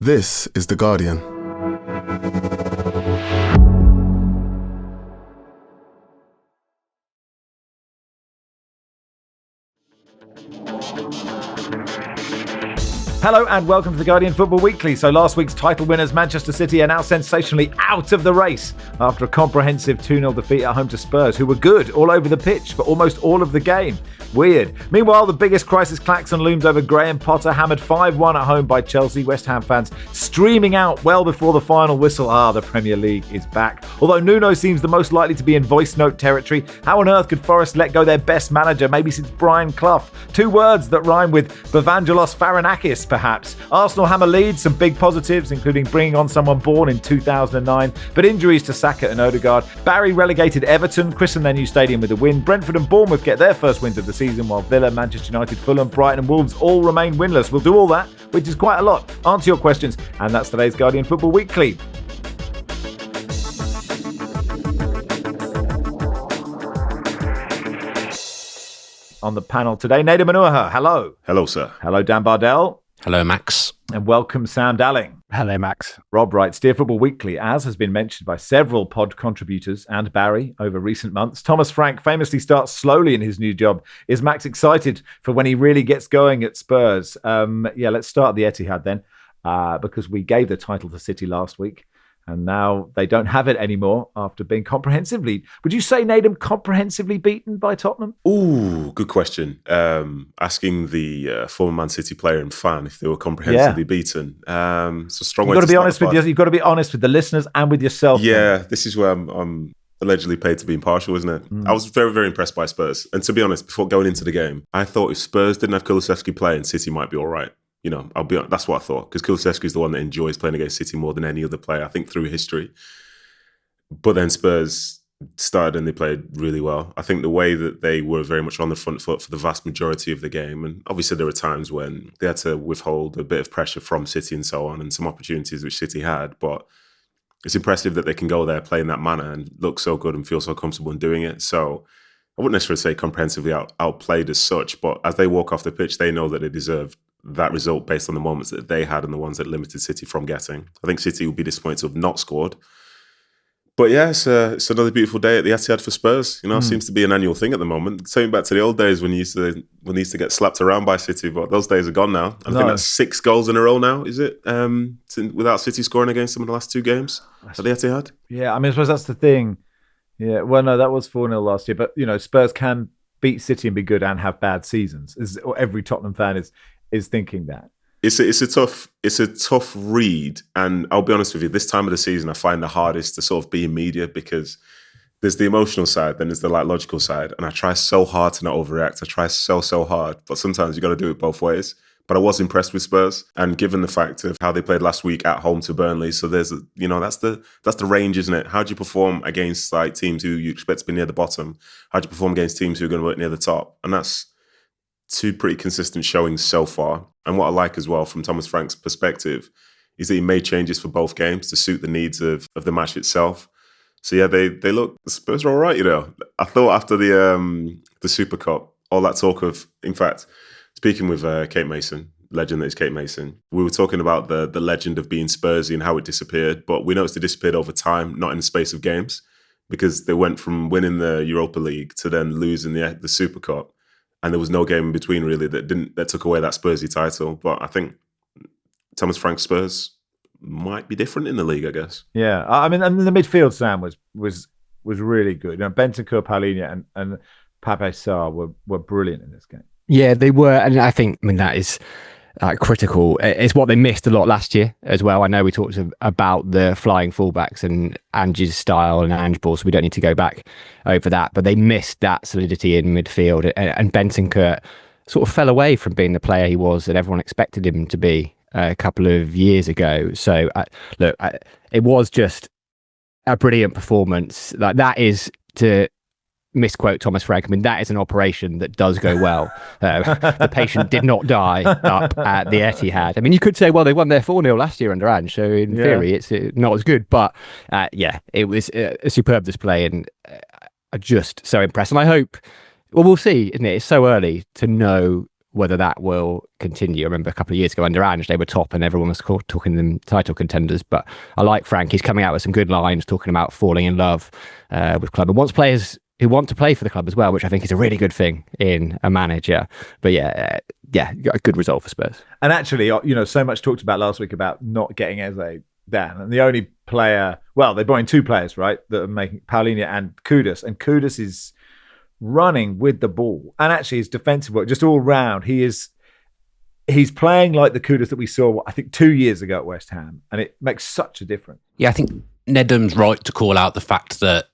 This is The Guardian. Hello and welcome to The Guardian Football Weekly. So last week's title winners Manchester City are now sensationally out of the race after a comprehensive 2-0 defeat at home to Spurs, who were good all over the pitch for almost all of the game. Weird. Meanwhile, the biggest crisis klaxon looms over Graham Potter, hammered 5-1 at home by Chelsea. West Ham fans streaming out well before the final whistle. The Premier League is back. Although Nuno seems the most likely to be in voice note territory, how on earth could Forest let go their best manager, maybe since Brian Clough? Two words that rhyme with Evangelos Marinakis, perhaps. Arsenal hammer Leeds, some big positives, including bringing on someone born in 2009, but injuries to Saka and Odegaard. Barry relegated Everton, christened their new stadium with a win. Brentford and Bournemouth get their first wins of the season, while Villa, Manchester United, Fulham, Brighton and Wolves all remain winless. We'll do all that, which is quite a lot. Answer your questions, and that's today's Guardian Football Weekly. On the panel today, Nedum Onuoha. Hello. Hello, sir. Hello, Dan Bardell. Hello, Max. And welcome, Sam Dalling. Hello, Max. Rob writes, Dear Football Weekly, as has been mentioned by several pod contributors and Barry over recent months, Thomas Frank famously starts slowly in his new job. Is Max excited for when he really gets going at Spurs? Let's start at the Etihad then, because we gave the title to City last week. And now they don't have it anymore after being comprehensively, would you say, Nedum, comprehensively beaten by Tottenham? Ooh, good question. Asking the former Man City player and fan if they were comprehensively beaten. It's a strong way to start. You've got to be honest with the listeners and with yourself. Yeah, this is where I'm allegedly paid to be impartial, isn't it? I was very, very impressed by Spurs. And to be honest, before going into the game, I thought if Spurs didn't have Kulusevski playing, City might be all right. You know, I'll be honest, that's what I thought, because Kulusevski is the one that enjoys playing against City more than any other player, I think, through history. But then Spurs started and they played really well. I think the way that they were very much on the front foot for the vast majority of the game, and obviously there were times when they had to withhold a bit of pressure from City and so on, and some opportunities which City had, but it's impressive that they can go there, play in that manner and look so good and feel so comfortable in doing it. So I wouldn't necessarily say comprehensively outplayed as such, but as they walk off the pitch, they know that they deserve that result based on the moments that they had and the ones that limited City from getting. I think City will be disappointed to have not scored. But yeah, it's another beautiful day at the Etihad for Spurs. You know, seems to be an annual thing at the moment. Taking back to the old days when we used to get slapped around by City, but those days are gone now. I think that's 6 goals in a row now, is it? Without City scoring against them in the last 2 games at the Etihad. Yeah, I mean, I suppose that's the thing. Yeah, well, no, that was 4-0 last year. But, you know, Spurs can beat City and be good and have bad seasons. Every Tottenham fan is thinking that. It's a tough read, and I'll be honest with you, this time of the season I find the hardest to sort of be in media, because there's the emotional side, then there's the logical side, and I try so hard to not overreact. I try so hard, but sometimes you got to do it both ways. But I was impressed with Spurs, and given the fact of how they played last week at home to Burnley, so there's that's the range, isn't it? How do you perform against like teams who you expect to be near the bottom? How do you perform against teams who are going to work near the top? And that's 2 pretty consistent showings so far. And what I like as well from Thomas Frank's perspective is that he made changes for both games to suit the needs of the match itself. So yeah, the Spurs are all right, you know. I thought after the Super Cup, all that talk of, in fact, speaking with Kate Mason, legend that is Kate Mason, we were talking about the legend of being Spursy and how it disappeared, but we noticed it disappeared over time, not in the space of games, because they went from winning the Europa League to then losing the Super Cup. And there was no game in between really that took away that Spursy title. But I think Thomas Frank's Spurs might be different in the league, I guess. Yeah, I mean, and the midfield, Sam, was really good. You know, Bentancur, Paulinho, and Pape Sarr were brilliant in this game. Yeah, they were, and I think that is critical. It's what they missed a lot last year as well. I know we talked about the flying fullbacks and Ange's style and Ange ball, so we don't need to go back over that. But they missed that solidity in midfield, and Bentancur sort of fell away from being the player he was that everyone expected him to be a couple of years ago. So it was just a brilliant performance. Like, that is, to misquote Thomas Frank, I mean, that is an operation that does go well. The patient did not die up at the Etihad. I mean, you could say, well, they won their 4-0 last year under Ange, so in theory it's not as good. But it was a superb display, and just so impressed. And I hope, well, we'll see, isn't it? It's so early to know whether that will continue. I remember a couple of years ago under Ange, they were top and everyone was talking them title contenders. But I like Frank. He's coming out with some good lines, talking about falling in love with club and wants players who want to play for the club as well, which I think is a really good thing in a manager. But a good result for Spurs. And actually, so much talked about last week about not getting Eze, Dan, and the only player, well, they brought in two players, right, that are making Paulinho and Kudus, and Kudus is running with the ball, and actually his defensive work, just all round, he's playing like the Kudus that we saw, I think, 2 years ago at West Ham, and it makes such a difference. Yeah, I think Nedum's right to call out the fact that,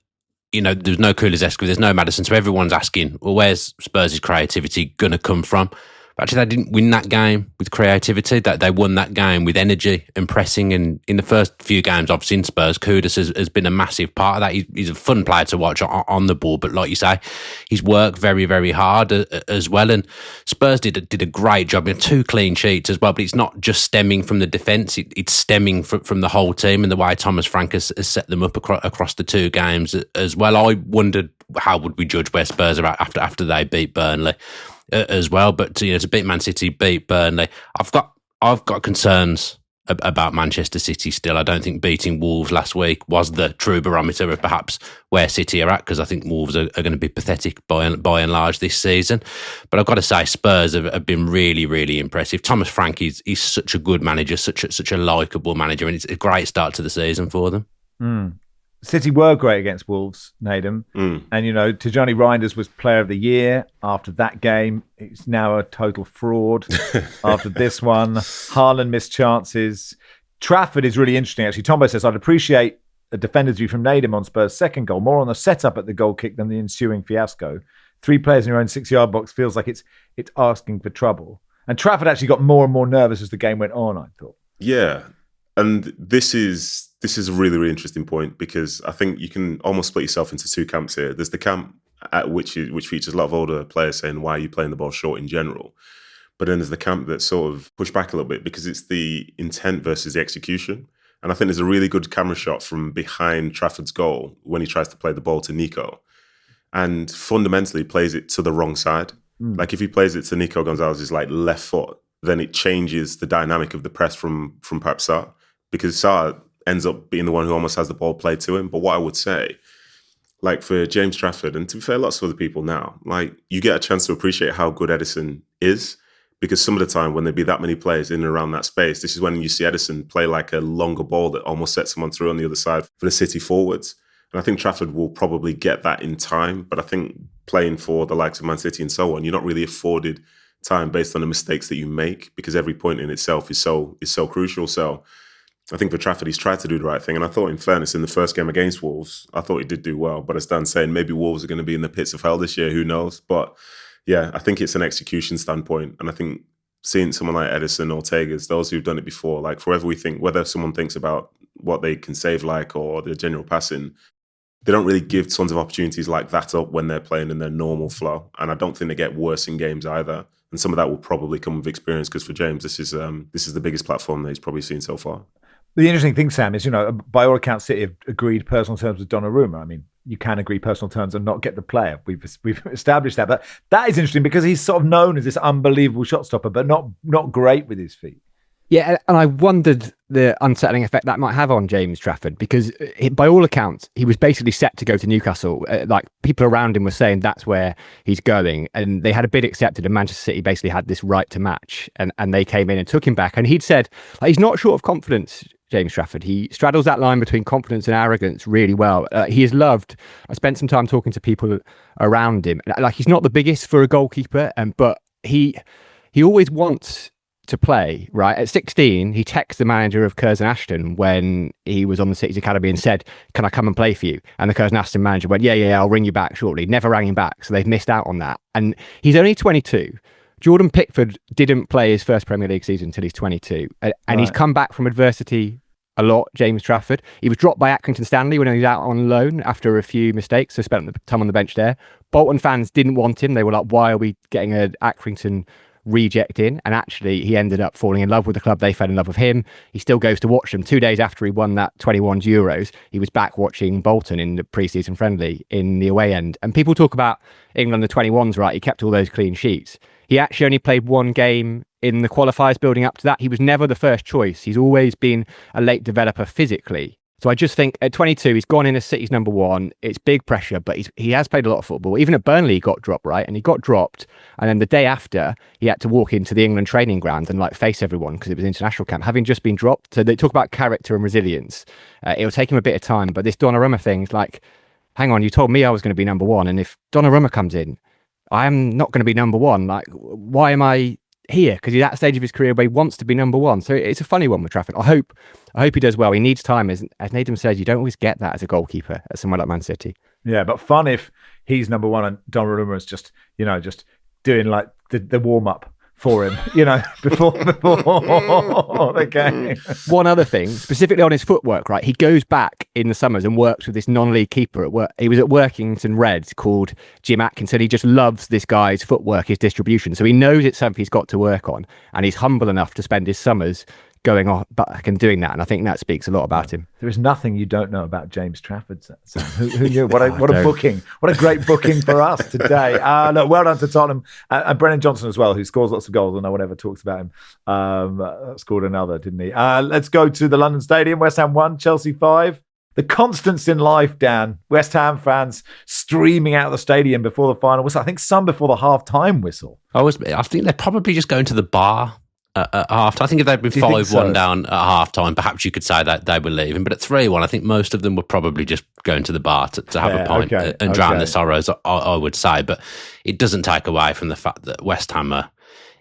there's no Kulusevski, there's no Maddison, so everyone's asking, well, where's Spurs' creativity going to come from? But actually, they didn't win that game with creativity. That they won that game with energy and pressing. And in the first few games I've seen Spurs, Kudus has been a massive part of that. He's a fun player to watch on the ball, but like you say, he's worked very, very hard as well. And Spurs did a great job. 2 clean sheets as well, but it's not just stemming from the defence. It's stemming from the whole team and the way Thomas Frank has set them up across the 2 games as well. I wondered how would we judge where Spurs are at after they beat Burnley as well, but to beat Man City, beat Burnley, I've got concerns about Manchester City still. I don't think beating Wolves last week was the true barometer of perhaps where City are at, because I think Wolves are going to be pathetic by and large this season. But I've got to say, Spurs have been really, really impressive. Thomas Frank is such a good manager, such a likeable manager, and it's a great start to the season for them. City were great against Wolves, Nedum. And, Tijani Reinders was player of the year after that game. It's now a total fraud after this one. Haaland missed chances. Trafford is really interesting, actually. Tombo says, I'd appreciate a defender's view from Nedum on Spurs' second goal, more on the setup at the goal kick than the ensuing fiasco. 3 players in your own 6-yard box feels like it's asking for trouble. And Trafford actually got more and more nervous as the game went on, I thought. Yeah. And this is a really, really interesting point, because I think you can almost split yourself into 2 camps here. There's the camp which features a lot of older players saying, why are you playing the ball short in general? But then there's the camp that sort of push back a little bit, because it's the intent versus the execution. And I think there's a really good camera shot from behind Trafford's goal when he tries to play the ball to Nico, and fundamentally plays it to the wrong side. Like if he plays it to Nico Gonzalez's left foot, then it changes the dynamic of the press from perhaps Sarr, because Sarr ends up being the one who almost has the ball played to him. But what I would say, for James Trafford, and to be fair, lots of other people now, you get a chance to appreciate how good Edison is, because some of the time when there be that many players in and around that space, this is when you see Edison play a longer ball that almost sets someone through on the other side for the City forwards. And I think Trafford will probably get that in time. But I think playing for the likes of Man City and so on, you're not really afforded time based on the mistakes that you make, because every point in itself is so crucial. So I think for Trafford, he's tried to do the right thing. And I thought, in fairness, in the first game against Wolves, I thought he did do well. But as Dan's saying, maybe Wolves are going to be in the pits of hell this year. Who knows? But yeah, I think it's an execution standpoint. And I think seeing someone like Edison or Ortega's, those who've done it before, whether someone thinks about what they can save or their general passing, they don't really give tons of opportunities like that up when they're playing in their normal flow. And I don't think they get worse in games either. And some of that will probably come with experience, because for James, this is the biggest platform that he's probably seen so far. The interesting thing, Sam, is, by all accounts, City have agreed personal terms with Donnarumma. I mean, you can agree personal terms and not get the player. We've established that. But that is interesting, because he's sort of known as this unbelievable shot stopper, but not great with his feet. Yeah, and I wondered the unsettling effect that might have on James Trafford, because by all accounts, he was basically set to go to Newcastle. People around him were saying that's where he's going, and they had a bid accepted, and Manchester City basically had this right to match, and they came in and took him back. And he'd said he's not short of confidence, James Trafford. He straddles that line between confidence and arrogance really well. He is loved. I spent some time talking to people around him. He's not the biggest for a goalkeeper, but he always wants to play, right? At 16, he texted the manager of Curzon Ashton when he was on the City's Academy and said, can I come and play for you? And the Curzon Ashton manager went, yeah, I'll ring you back shortly. Never rang him back. So they've missed out on that. And he's only 22. Jordan Pickford didn't play his first Premier League season until he's 22. And he's come back from adversity a lot, James Trafford. He was dropped by Accrington Stanley when he was out on loan after a few mistakes, so spent time on the bench there. Bolton fans didn't want him. They were like, why are we getting an Accrington reject in? And actually he ended up falling in love with the club. They fell in love with him. He still goes to watch them. 2 days after he won that 21 Euros, he was back watching Bolton in the pre-season friendly in the away end. And people talk about England the 21s, right? He kept all those clean sheets. He actually only played one game in the qualifiers building up to that. He was never the first choice. He's always been a late developer physically. So I just think at 22, he's gone in as City's number one. It's big pressure, but he has played a lot of football. Even at Burnley, he got dropped, right? And he got dropped. And then the day after, he had to walk into the England training ground and like face everyone because it was international camp, having just been dropped. So they talk about character and resilience. It'll take him a bit of time. But this Donnarumma thing is like, hang on, you told me I was going to be number one. And if Donnarumma comes in, I am not going to be number one. Like, why am I here? Because he's at that stage of his career where he wants to be number one. So it's a funny one with Trafford. I hope he does well. He needs time. As Nedum says, you don't always get that as a goalkeeper at somewhere like Man City. Yeah, but fun if he's number one and Donnarumma is just doing like the warm up for him, before the game. One other thing, specifically on his footwork, right? He goes back in the summers and works with this non-league keeper at work. He was at Workington Reds called Jim Atkinson. He just loves this guy's footwork, his distribution. So he knows it's something he's got to work on, and he's humble enough to spend his summers going on back and doing that. And I think that speaks a lot about him. There is nothing you don't know about James Trafford, Sam. Who knew? What a booking. What a great booking for us today. Look, well done to Tottenham. And Brennan Johnson as well, who scores lots of goals and no one ever talks about him. Scored another, didn't he? Let's go to the London Stadium. West Ham 1, Chelsea 5. The constants in life, Dan. West Ham fans streaming out of the stadium before the final whistle. I think some before the half-time whistle. I think they're probably just going to the bar at half time. I think if they'd been 5-1 down at half time, perhaps you could say that they were leaving. But at 3-1, I think most of them were probably just going to the bar to have a pint and drown their sorrows, I would say. But it doesn't take away from the fact that West Ham are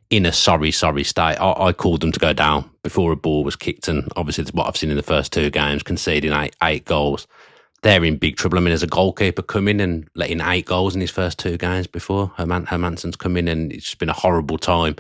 in a sorry state. I called them to go down before a ball was kicked, and obviously it's what I've seen in the first two games, conceding eight goals. They're in big trouble. I mean, as a goalkeeper coming and letting 8 goals in his first 2 games before Hermansen's come in, and it's been a horrible time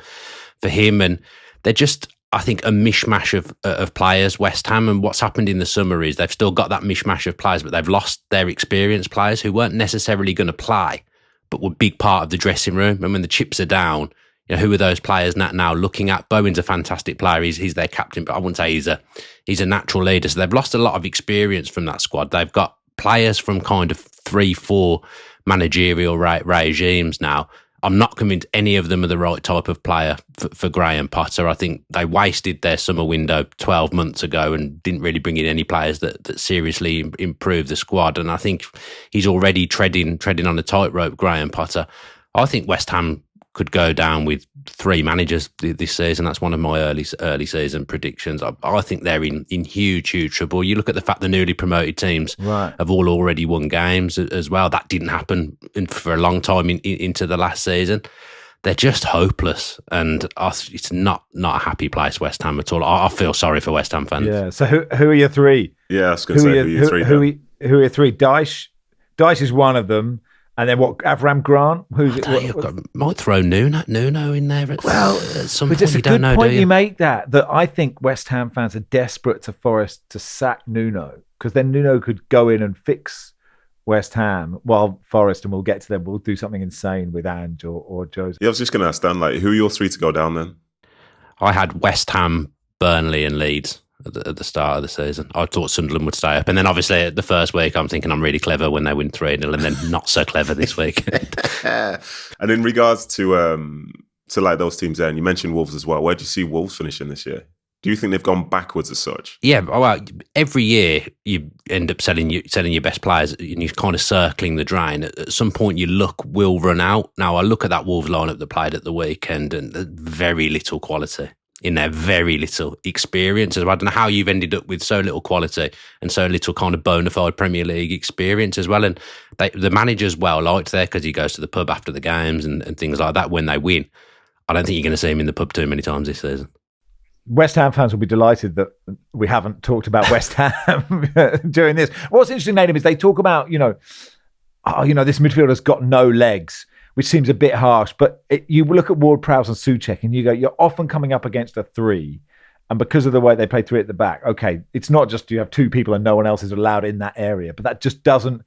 for him. And they're just, I think, a mishmash of players, West Ham. And what's happened in the summer is they've still got that mishmash of players, but they've lost their experienced players who weren't necessarily going to play, but were a big part of the dressing room. And when the chips are down, who are those players now looking at? Bowen's a fantastic player. He's their captain, but I wouldn't say he's a natural leader. So they've lost a lot of experience from that squad. They've got players from kind of 3-4 managerial regimes now. I'm not convinced any of them are the right type of player for Graham Potter. I think they wasted their summer window 12 months ago and didn't really bring in any players that seriously improved the squad. And I think he's already treading on a tightrope, Graham Potter. I think West Ham could go down with 3 managers this season. That's one of my early season predictions. I think they're in huge trouble. You look at the fact the newly promoted teams have all already won games as well. That didn't happen for a long time into the last season. They're just hopeless, and it's not a happy place, West Ham, at all. I feel sorry for West Ham fans. Yeah. So who are your 3? Yeah, I was going to say who are your 3. Who are your 3? Dyche is one of them. And then what? Avram Grant? Who's it? Might throw Nuno in there. At some point. It's a good point you make that I think West Ham fans are desperate to Forest to sack Nuno, because then Nuno could go in and fix West Ham while Forest, and we'll get to them, we'll do something insane with Ange or Jose. Yeah, I was just going to ask Dan, who are your 3 to go down then? I had West Ham, Burnley and Leeds at the start of the season. I thought Sunderland would stay up. And then obviously the first week I'm thinking I'm really clever when they win 3-0, and then not so clever this week. And in regards to those teams there, and you mentioned Wolves as well, where do you see Wolves finishing this year? Do you think they've gone backwards as such? Yeah, well, every year you end up selling your best players and you're kind of circling the drain. At some point your luck will run out. Now I look at that Wolves lineup that played at the weekend, and very little quality in there, very little experience. I don't know how you've ended up with so little quality and so little kind of bona fide Premier League experience as well. And the manager's well liked there because he goes to the pub after the games and things like that when they win. I don't think you're going to see him in the pub too many times this season. West Ham fans will be delighted that we haven't talked about West Ham during this. What's interesting, Nedum, is they talk about, this midfielder's got no legs, which seems a bit harsh. But you look at Ward-Prowse and Souček and you go, you're often coming up against a 3. And because of the way they play 3 at the back, okay, it's not just you have 2 people and no one else is allowed in that area. But that just doesn't...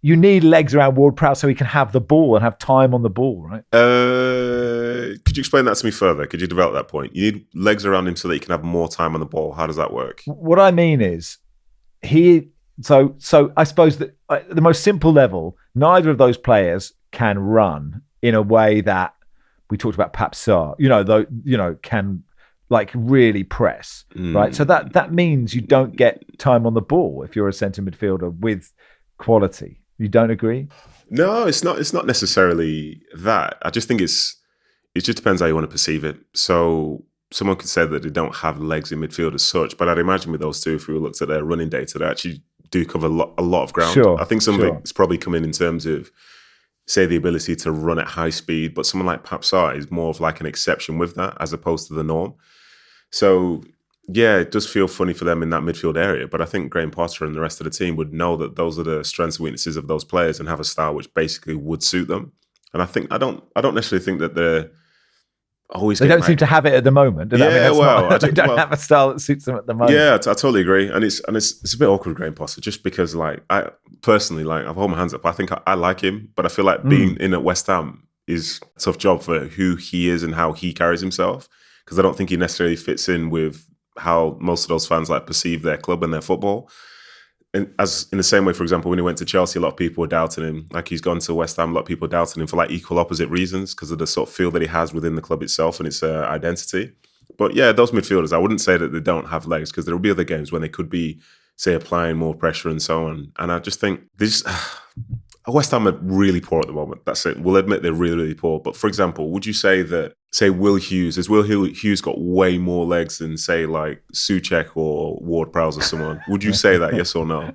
You need legs around Ward-Prowse so he can have the ball and have time on the ball, right? Could you explain that to me further? Could you develop that point? You need legs around him so that he can have more time on the ball. How does that work? What I mean is, so I suppose that at the most simple level, neither of those players can run in a way that we talked about Pap Sarr, can like really press, right? So that means you don't get time on the ball if you're a centre midfielder with quality. You don't agree? No, it's not necessarily that. I just think it just depends how you want to perceive it. So someone could say that they don't have legs in midfield as such, but I'd imagine with those two, if we looked at their running data, they actually do cover a lot of ground. Sure, I think some of it's probably come in terms of, say, the ability to run at high speed, but someone like Pap Sarr is more of like an exception with that as opposed to the norm. So yeah, it does feel funny for them in that midfield area, but I think Graham Potter and the rest of the team would know that those are the strengths and weaknesses of those players and have a style which basically would suit them. And I don't necessarily think that they're always. They don't seem to have it at the moment. Yeah, they don't have a style that suits them at the moment. Yeah, I totally agree, and it's a bit awkward with Graham Potter just because, like, I personally, like, I've hold my hands up. I think I like him, but I feel like being in at West Ham is a tough job for who he is and how he carries himself, because I don't think he necessarily fits in with how most of those fans like perceive their club and their football. And as in the same way, for example, when he went to Chelsea, a lot of people were doubting him. Like, he's gone to West Ham, a lot of people are doubting him for like equal opposite reasons because of the sort of feel that he has within the club itself and its identity. But yeah, those midfielders, I wouldn't say that they don't have legs, because there will be other games when they could be, say, applying more pressure and so on. And I just think this West Ham are really poor at the moment. That's it. We'll admit they're really, really poor. But for example, would you say that, say, Will Hughes got way more legs than, say, like Souček or Ward-Prowse or someone? Would you say that, yes or no?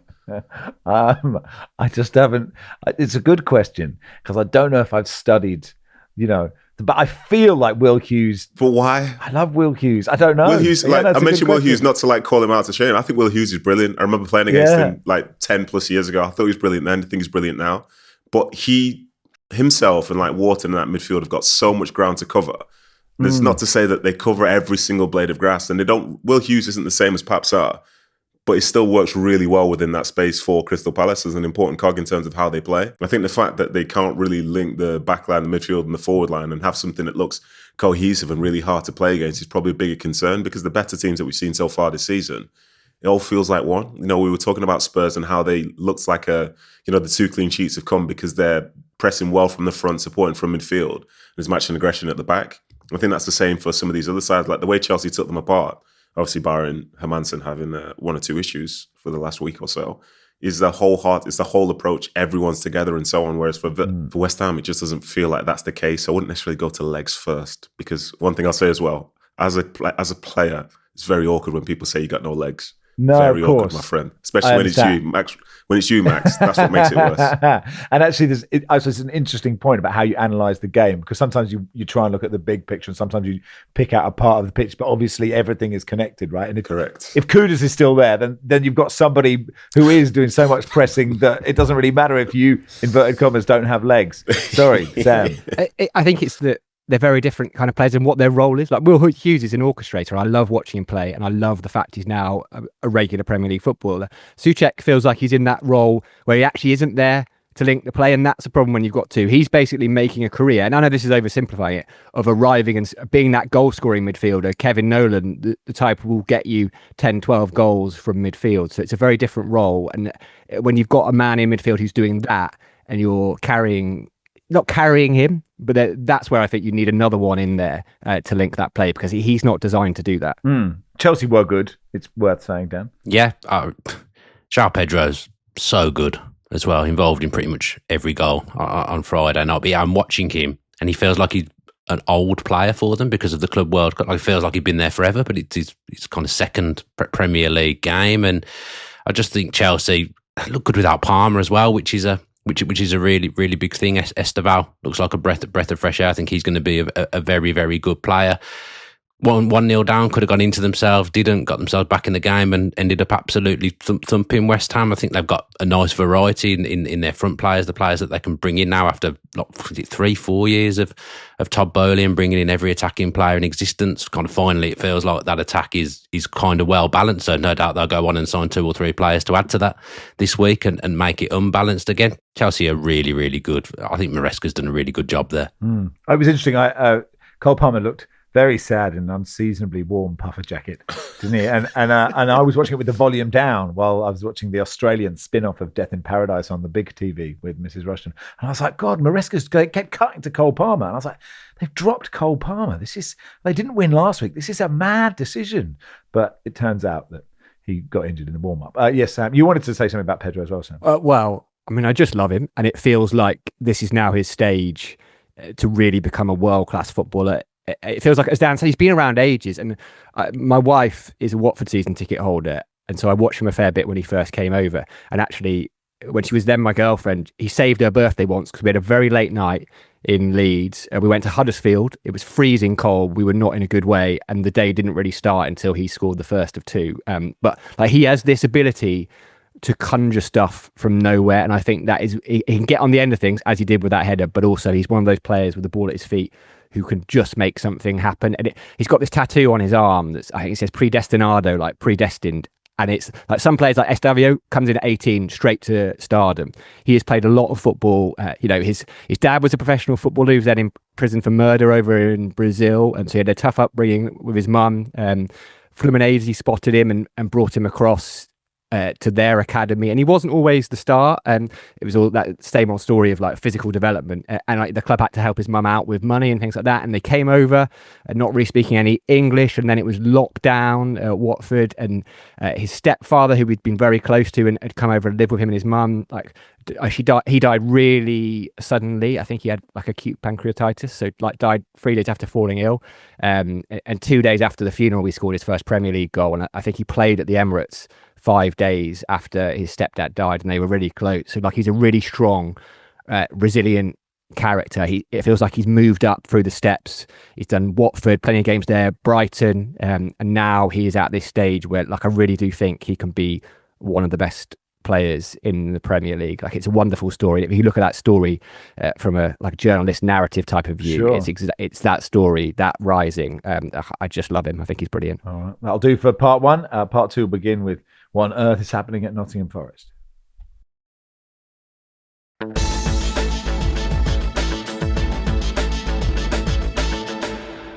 I just haven't. It's a good question, because I don't know if I've studied, but I feel like Will Hughes. But why? I love Will Hughes. I don't know. Will Hughes, I mentioned Will Hughes not to like call him out to shame. I think Will Hughes is brilliant. I remember playing against him like 10 plus years ago. I thought he was brilliant then. I think he's brilliant now. But he himself and like Wharton in that midfield have got so much ground to cover. It's not to say that they cover every single blade of grass, and they don't. Will Hughes isn't the same as Pap Sarr, but he still works really well within that space for Crystal Palace as an important cog in terms of how they play. I think the fact that they can't really link the back line, the midfield and the forward line and have something that looks cohesive and really hard to play against is probably a bigger concern, because the better teams that we've seen so far this season, it all feels like one. We were talking about Spurs and how they looked like the 2 clean sheets have come because they're pressing well from the front, supporting from midfield. There's matching aggression at the back. I think that's the same for some of these other sides, like the way Chelsea took them apart. Obviously, barring Hermansen having 1 or 2 issues for the last week or so, is the whole heart, it's the whole approach, everyone's together and so on. Whereas for West Ham, it just doesn't feel like that's the case. I wouldn't necessarily go to legs first, because one thing I'll say as well, as a player, it's very awkward when people say you got no legs. No, very of course, awkward, my friend. Especially when it's you, Max. When it's you, Max, that's what makes it worse. And actually, it's an interesting point about how you analyse the game, because sometimes you try and look at the big picture, and sometimes you pick out a part of the pitch, but obviously everything is connected, right? And Correct. If Kudus is still there, then you've got somebody who is doing so much pressing that it doesn't really matter if you, inverted commas, don't have legs. Sorry, Sam. I think it's that they're very different kind of players and what their role is. Like, Will Hughes is an orchestrator. I love watching him play, and I love the fact he's now a regular Premier League footballer. Souček feels like he's in that role where he actually isn't there to link the play, and that's a problem when you've got 2. He's basically making a career, and I know this is oversimplifying it, of arriving and being that goal-scoring midfielder. Kevin Nolan, the type who will get you 10, 12 goals from midfield. So it's a very different role, and when you've got a man in midfield who's doing that, and you're not carrying him, but that's where I think you need another one in there to link that play, because he's not designed to do that. Chelsea were good, it's worth saying, Dan. Yeah, João Pedro's so good as well, involved in pretty much every goal on Friday night. But yeah, I'm watching him, and he feels like he's an old player for them because of the Club World Cup. Like, it feels like he's been there forever, but it's kind of second Premier League game. And I just think Chelsea look good without Palmer as well, which is a really, really big thing. Esteval looks like a breath of fresh air. I think he's going to be a very, very good player. 1-0 down, could have gone into themselves, didn't, got themselves back in the game and ended up absolutely thumping West Ham. I think they've got a nice variety in their front players, the players that they can bring in now after 3-4 years of Todd Bowley and bringing in every attacking player in existence. Kind of finally, it feels like that attack is kind of well balanced. So no doubt they'll go on and sign 2 or 3 players to add to that this week and make it unbalanced again. Chelsea are really, really good. I think Maresca's done a really good job there. It was interesting. Cole Palmer looked very sad in an unseasonably warm puffer jacket, didn't he? And I was watching it with the volume down while I was watching the Australian spin-off of Death in Paradise on the big TV with Mrs. Rushden. And I was like, God, Maresca's kept cutting to Cole Palmer. And I was like, they've dropped Cole Palmer. They didn't win last week. This is a mad decision. But it turns out that he got injured in the warm-up. Yes, Sam, you wanted to say something about Pedro as well, Sam. Well, I mean, I just love him. And it feels like this is now his stage to really become a world-class footballer. It feels like, as Dan said, he's been around ages. And my wife is a Watford season ticket holder. And so I watched him a fair bit when he first came over. And actually, when she was then my girlfriend, he saved her birthday once because we had a very late night in Leeds. We went to Huddersfield. It was freezing cold. We were not in a good way. And the day didn't really start until he scored the first of two. But like, he has this ability to conjure stuff from nowhere. And I think that is, he can get on the end of things as he did with that header, but also he's one of those players with the ball at his feet who can just make something happen. And he's got this tattoo on his arm that's, I think it says predestinado, like predestined. And it's like some players like Estavio comes in at 18 straight to stardom. He has played a lot of football. His dad was a professional footballer who was then in prison for murder over in Brazil. And so he had a tough upbringing with his mum. Fluminense spotted him and brought him across to their academy, and he wasn't always the star, and it was all that same old story of like physical development, and like the club had to help his mum out with money and things like that, and they came over and not really speaking any English, and then it was lockdown at Watford, and his stepfather, who we'd been very close to and had come over and lived with him and his mum, like he died really suddenly. I think he had like acute pancreatitis, so like died 3 days after falling ill, and 2 days after the funeral we scored his first Premier League goal, and I think he played at the Emirates 5 days after his stepdad died, and they were really close. So like, he's a really strong, resilient character. It feels like he's moved up through the steps. He's done Watford, plenty of games there, Brighton, and now he is at this stage where like, I really do think he can be one of the best players in the Premier League. Like, it's a wonderful story. If you look at that story from a like journalist narrative type of view, sure. It's that story, that rising. I just love him. I think he's brilliant. All right, that'll do for part one. Part two will begin with what on earth is happening at Nottingham Forest.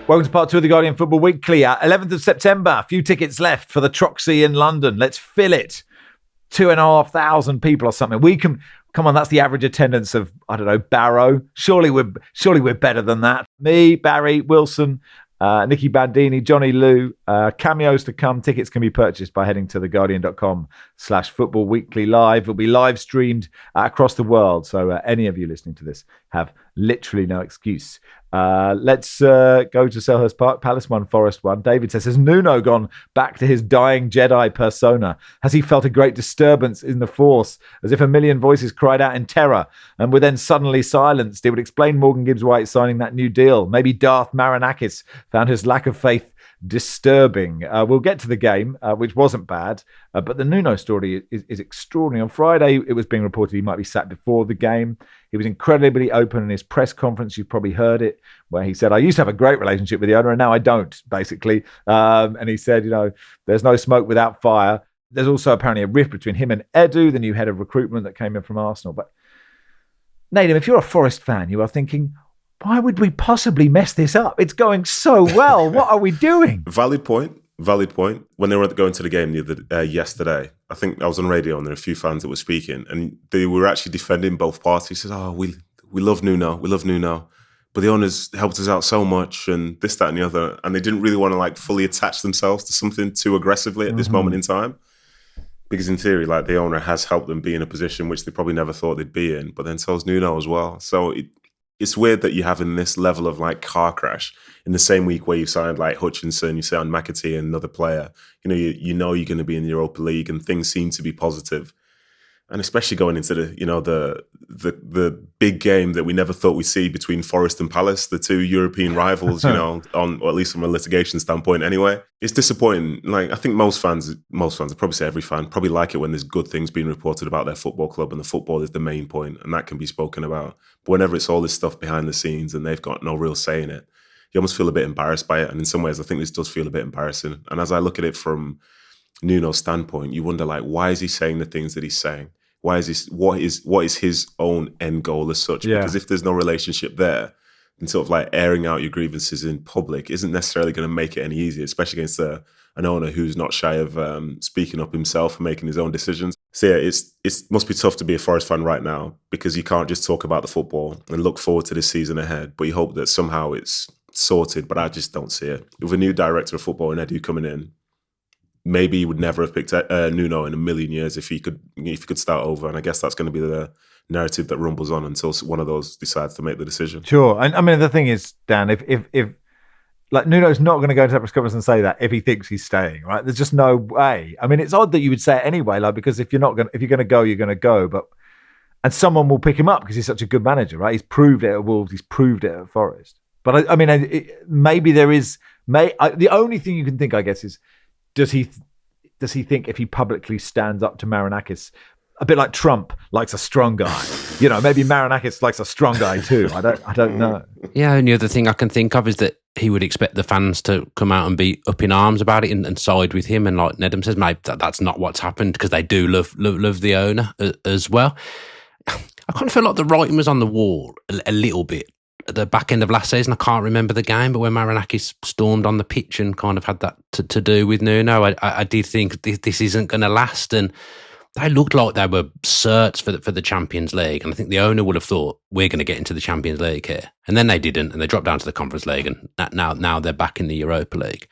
Welcome to part two of the Guardian Football Weekly. 11th of September, a few tickets left for the Troxy in London. Let's fill it. 2,500 people or something. We can come on. That's the average attendance of, I don't know, Barrow. Surely we're better than that. Me, Barry, Wilson, Nicky Bandini, Johnny Lou. Cameos to come. Tickets can be purchased by heading to theguardian.com/football weekly live. It'll be live streamed across the world. So any of you listening to this have literally no excuse. Let's go to Selhurst Park. Palace 1, Forest 1. David says, has Nuno gone back to his dying Jedi persona? Has he felt a great disturbance in the force, as if a million voices cried out in terror and were then suddenly silenced? It would explain Morgan Gibbs-White signing that new deal. Maybe Darth Marinakis found his lack of faith disturbing. We'll get to the game, which wasn't bad, but the Nuno story is extraordinary. On Friday, it was being reported he might be sacked before the game. He was incredibly open in his press conference. You've probably heard it, where he said, I used to have a great relationship with the owner and now I don't, basically. And he said, there's no smoke without fire. There's also apparently a rift between him and Edu, the new head of recruitment that came in from Arsenal. But Nedum, if you're a Forest fan, you are thinking, why would we possibly mess this up? It's going so well. What are we doing? Valid point. When they were going to the game yesterday, I think I was on radio and there were a few fans that were speaking and they were actually defending both parties. They said, we love Nuno. But the owners helped us out so much and this, that and the other. And they didn't really want to like fully attach themselves to something too aggressively at this moment in time. Because in theory, like the owner has helped them be in a position which they probably never thought they'd be in. But then so's Nuno as well. So it's weird that you're having this level of like car crash in the same week where you signed like Hutchinson, you signed McAtee and another player. You know you're going to be in the Europa League and things seem to be positive. And especially going into the big game that we never thought we'd see between Forest and Palace, the two European rivals, or at least from a litigation standpoint anyway. It's disappointing. Like, I think most fans, I'd probably say every fan, probably like it when there's good things being reported about their football club and the football is the main point and that can be spoken about. But whenever it's all this stuff behind the scenes and they've got no real say in it, you almost feel a bit embarrassed by it. And in some ways, I think this does feel a bit embarrassing. And as I look at it from Nuno's standpoint, you wonder, like, why is he saying the things that he's saying? Why is this? What is his own end goal as such? Yeah. Because if there's no relationship there, and sort of like airing out your grievances in public isn't necessarily going to make it any easier, especially against an owner who's not shy of speaking up himself and making his own decisions. So yeah, it must be tough to be a Forest fan right now, because you can't just talk about the football and look forward to the season ahead, but you hope that somehow it's sorted, but I just don't see it. With a new director of football and Nedum coming in, maybe he would never have picked Nuno in a million years if he could start over, and I guess that's going to be the narrative that rumbles on until one of those decides to make the decision. Sure. And I mean, the thing is, Dan, if like Nuno's not going to go into that press conference and say that if he thinks he's staying, right? There's just no way. I mean, it's odd that you would say it anyway, like, because if you're going to go, you're going to go, and someone will pick him up because he's such a good manager, right? He's proved it at Wolves, he's proved it at Forest. But I mean, maybe there is. The only thing you can think, I guess, is does he think if he publicly stands up to Marinakis, a bit like Trump likes a strong guy, maybe Marinakis likes a strong guy too. I don't know. Yeah, and the other thing I can think of is that he would expect the fans to come out and be up in arms about it and side with him. And like Nedum says, maybe that's not what's happened, because they do love the owner as well. I kind of feel like the writing was on the wall a little bit at the back end of last season. I can't remember the game, but when Marinakis stormed on the pitch and kind of had that to do with Nuno, I did think this isn't going to last. And they looked like they were certs for the Champions League. And I think the owner would have thought, we're going to get into the Champions League here. And then they didn't, and they dropped down to the Conference League, and now they're back in the Europa League.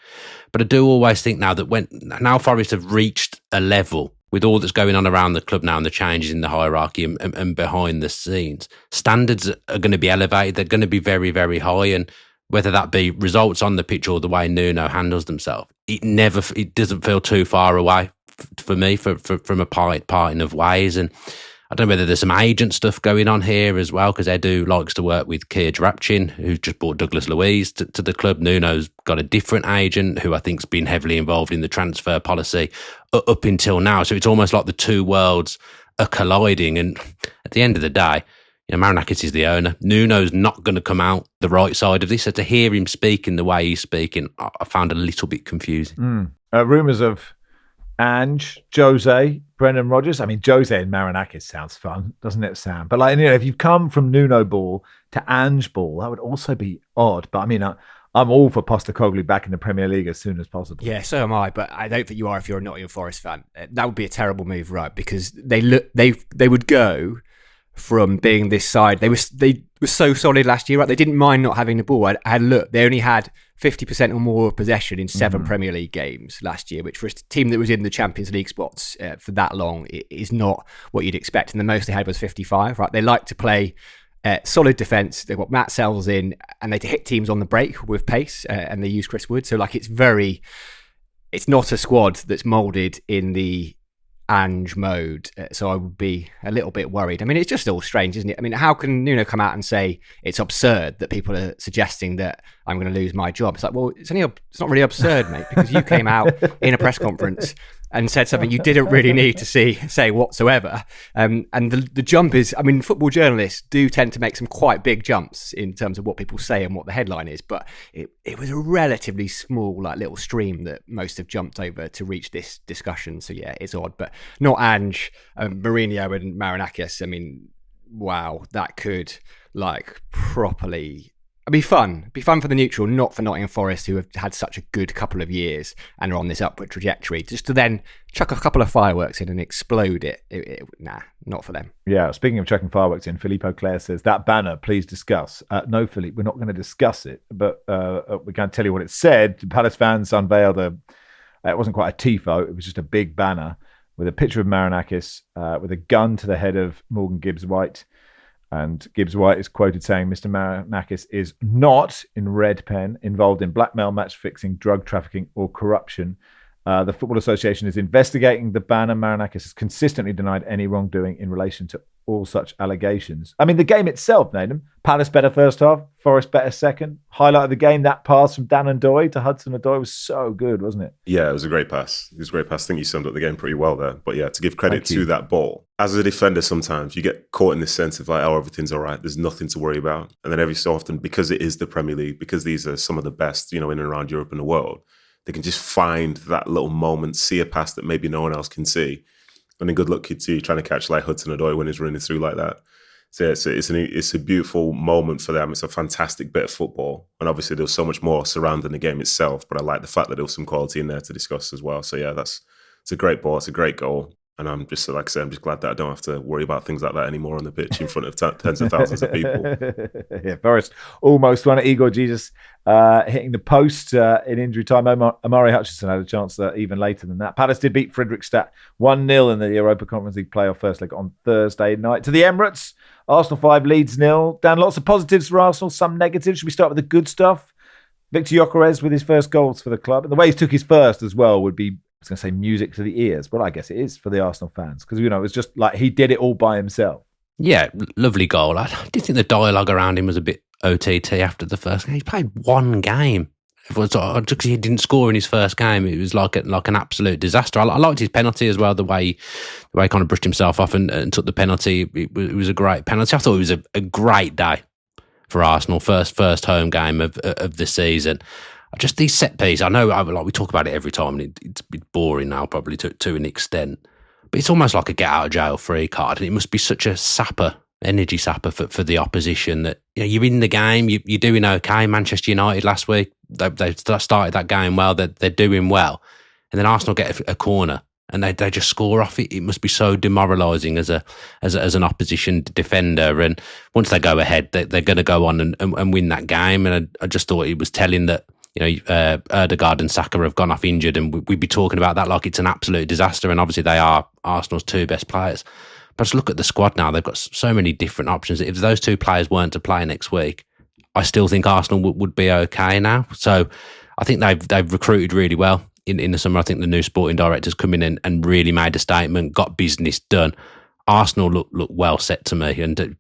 But I do always think now that now Forest have reached a level with all that's going on around the club now and the changes in the hierarchy and behind the scenes, standards are going to be elevated. They're going to be very, very high. And whether that be results on the pitch or the way Nuno handles themselves, it doesn't feel too far away for me from a parting of ways. And I don't know whether there's some agent stuff going on here as well, because Edu likes to work with Keir Drapchin, who's just brought Douglas Luiz to the club. Nuno's got a different agent who I think's been heavily involved in the transfer policy up until now. So it's almost like the two worlds are colliding. And at the end of the day, Marinakis is the owner. Nuno's not going to come out the right side of this. So to hear him speaking the way he's speaking, I found a little bit confusing. Rumours of Ange, Jose, Brendan Rodgers. I mean, Jose and Marinakis sounds fun, doesn't it, Sam? But if you've come from Nuno ball to Ange ball, that would also be odd. But I mean, I'm all for Postecoglou back in the Premier League as soon as possible. Yeah, so am I. But I don't think you are if you're a Nottingham Forest fan. That would be a terrible move, right? Because they would go from being this side. They were so solid last year, right? They didn't mind not having the ball. I had looked. They only had 50% or more of possession in 7 Premier League games last year, which for a team that was in the Champions League spots for that long, it is not what you'd expect. And the most they had was 55, right? They like to play solid defence. They've got Matt Sells in, and they hit teams on the break with pace, and they use Chris Wood. So it's not a squad that's moulded in the Ange mode, so I would be a little bit worried. I mean, it's just all strange, isn't it? I mean, how can Nuno come out and say it's absurd that people are suggesting that I'm going to lose my job? It's like, well, it's not really absurd, mate, because you came out in a press conference and said something you didn't really need to say whatsoever. And the jump is, I mean, football journalists do tend to make some quite big jumps in terms of what people say and what the headline is, but it was a relatively small, little stream that most have jumped over to reach this discussion. So yeah, it's odd, but not Ange, Mourinho and Marinakis. I mean, wow, that could properly be fun for the neutral, not for Nottingham Forest, who have had such a good couple of years and are on this upward trajectory. Just to then chuck a couple of fireworks in and explode it, nah, not for them. Yeah, speaking of chucking fireworks in, Philippe Auclair says, that banner, please discuss. No, Philippe, we're not going to discuss it, but we can't tell you what it said. Palace fans unveiled it wasn't quite a tifo, it was just a big banner with a picture of Marinakis with a gun to the head of Morgan Gibbs-White. And Gibbs-White is quoted saying, Mr. Marinakis is not, in red pen, involved in blackmail, match fixing, drug trafficking or corruption. The Football Association is investigating the banner. Marinakis has consistently denied any wrongdoing in relation to all such allegations. I mean, the game itself, Nedum, Palace better first half, Forest better second. Highlight of the game, that pass from Dan Ndoye to Hudson-Odoi was so good, wasn't it? Yeah, it was a great pass. It was a great pass. I think you summed up the game pretty well there. But yeah, to give credit to that ball, as a defender, sometimes you get caught in this sense of everything's all right. There's nothing to worry about. And then every so often, because it is the Premier League, because these are some of the best, in and around Europe and the world, they can just find that little moment, see a pass that maybe no one else can see. And then good luck to you trying to catch Hudson-Odoi when he's running through like that. So yeah, it's a beautiful moment for them. It's a fantastic bit of football. And obviously there was so much more surrounding the game itself, but I like the fact that there was some quality in there to discuss as well. So yeah, it's a great ball. It's a great goal. And I'm just, like I said, I'm just glad that I don't have to worry about things like that anymore on the pitch in front of tens of thousands of people. Yeah, Forest almost won it. Igor Jesus hitting the post in injury time. Amari Hutchinson had a chance even later than that. Palace did beat Fredrikstad 1-0 in the Europa Conference League playoff first leg on Thursday night. To the Emirates, Arsenal 5, Leeds 0. Dan, lots of positives for Arsenal, some negatives. Should we start with the good stuff? Victor Gyökeres with his first goals for the club. And the way he took his first as well would be, I was going to say music to the ears, but I guess it is for the Arsenal fans because, it was just like he did it all by himself. Yeah, lovely goal. I did think the dialogue around him was a bit OTT after the first game. He played one game. Just he didn't score in his first game, it was like an absolute disaster. I liked his penalty as well, the way he kind of brushed himself off and took the penalty. It was a great penalty. I thought it was a great day for Arsenal, first home game of the season. Just these set pieces, I know we talk about it every time, and it's a bit boring now probably to an extent, but it's almost like a get out of jail free card, and it must be such a energy sapper for the opposition that you're in the game, you're doing okay. Manchester United last week, they started that game well, they're doing well, and then Arsenal get a corner and they just score off it. It must be so demoralising as an opposition defender, and once they go ahead, they're going to go on and win that game. And I just thought it was telling that Ødegaard and Saka have gone off injured, and we'd be talking about that like it's an absolute disaster, and obviously they are Arsenal's two best players. But just look at the squad now, they've got so many different options. If those two players weren't to play next week, I still think Arsenal would be okay now. So I think they've recruited really well in the summer. I think the new sporting director's come in and really made a statement, got business done. Arsenal look well set to me, and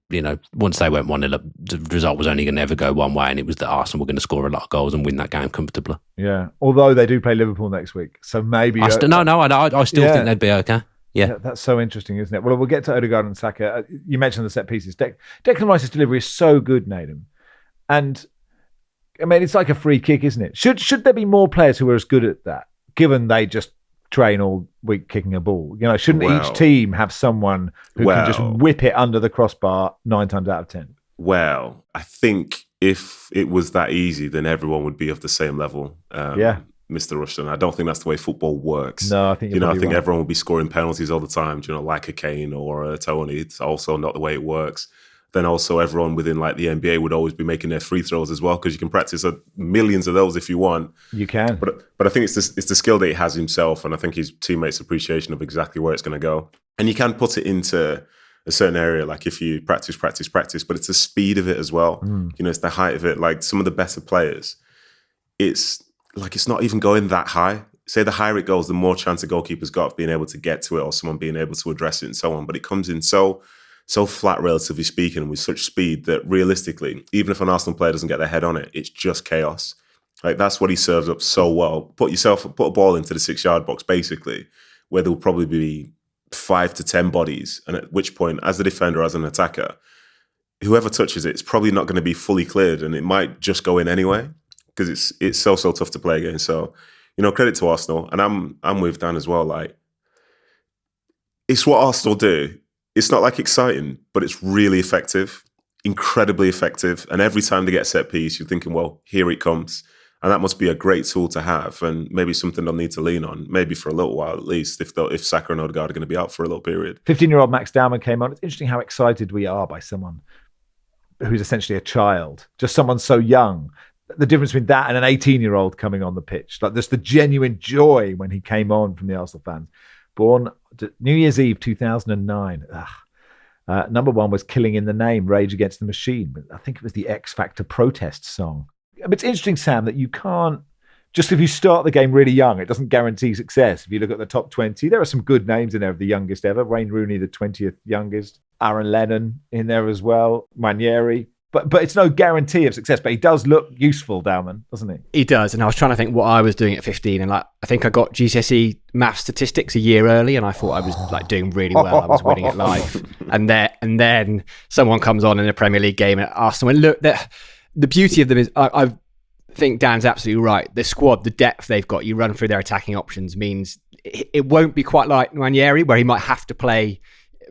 once they went 1-0 up, the result was only going to ever go one way, and it was that Arsenal were going to score a lot of goals and win that game comfortably. Yeah, although they do play Liverpool next week, so maybe I still think they'd be okay. Yeah, that's so interesting, isn't it? Well, we'll get to Ødegaard and Saka. You mentioned the set pieces. Declan Rice's delivery is so good, Nedum, and I mean it's like a free kick, isn't it? Should there be more players who are as good at that, given they just train all week kicking a ball? Shouldn't each team have someone who can just whip it under the crossbar 9 times out of 10? Well, I think if it was that easy, then everyone would be of the same level. Mr. Rushden. I don't think that's the way football works. No, I think I think everyone will be scoring penalties all the time. Like a Kane or a Tony. It's also not the way it works. Then also everyone within like the NBA would always be making their free throws as well, because you can practice millions of those if you want. You can. But I think it's the skill that he has himself, and I think his teammates' appreciation of exactly where it's going to go. And you can put it into a certain area, like if you practice, but it's the speed of it as well. It's the height of it. Like some of the better players, it's not even going that high. Say the higher it goes, the more chance the goalkeeper's got of being able to get to it, or someone being able to address it and so on. But it comes in so flat, relatively speaking, with such speed that realistically, even if an Arsenal player doesn't get their head on it, it's just chaos. Like that's what he serves up so well. Put a ball into the 6-yard box, basically, where there will probably be 5 to 10 bodies. And at which point, as a defender, as an attacker, whoever touches it, it's probably not going to be fully cleared, and it might just go in anyway, because it's so tough to play against. So, credit to Arsenal. And I'm with Dan as well. Like, it's what Arsenal do. It's not like exciting, but it's really effective, incredibly effective. And every time they get a set piece, you're thinking, well, here it comes. And that must be a great tool to have, and maybe something they'll need to lean on, maybe for a little while at least, if Saka and Ødegaard are going to be out for a little period. 15-year-old Max Dowman came on. It's interesting how excited we are by someone who's essentially a child, just someone so young. The difference between that and an 18-year-old coming on the pitch, like there's the genuine joy when he came on from the Arsenal fans. Born New Year's Eve 2009. Number one was Killing in the Name, Rage Against the Machine. I think it was the X Factor protest song. It's interesting, Sam, that you can't, just if you start the game really young, it doesn't guarantee success. If you look at the top 20, there are some good names in there of the youngest ever. Wayne Rooney, the 20th youngest. Aaron Lennon in there as well. Ranieri. But it's no guarantee of success. But he does look useful, Dowman, doesn't he? He does. And I was trying to think what I was doing at 15. And I think I got GCSE maths statistics a year early, and I thought I was doing really well. I was winning at life. And then someone comes on in a Premier League game at Arsenal. And look, the beauty of them is, I think Dan's absolutely right. The squad, the depth they've got, you run through their attacking options, means it won't be quite like Ranieri, where he might have to play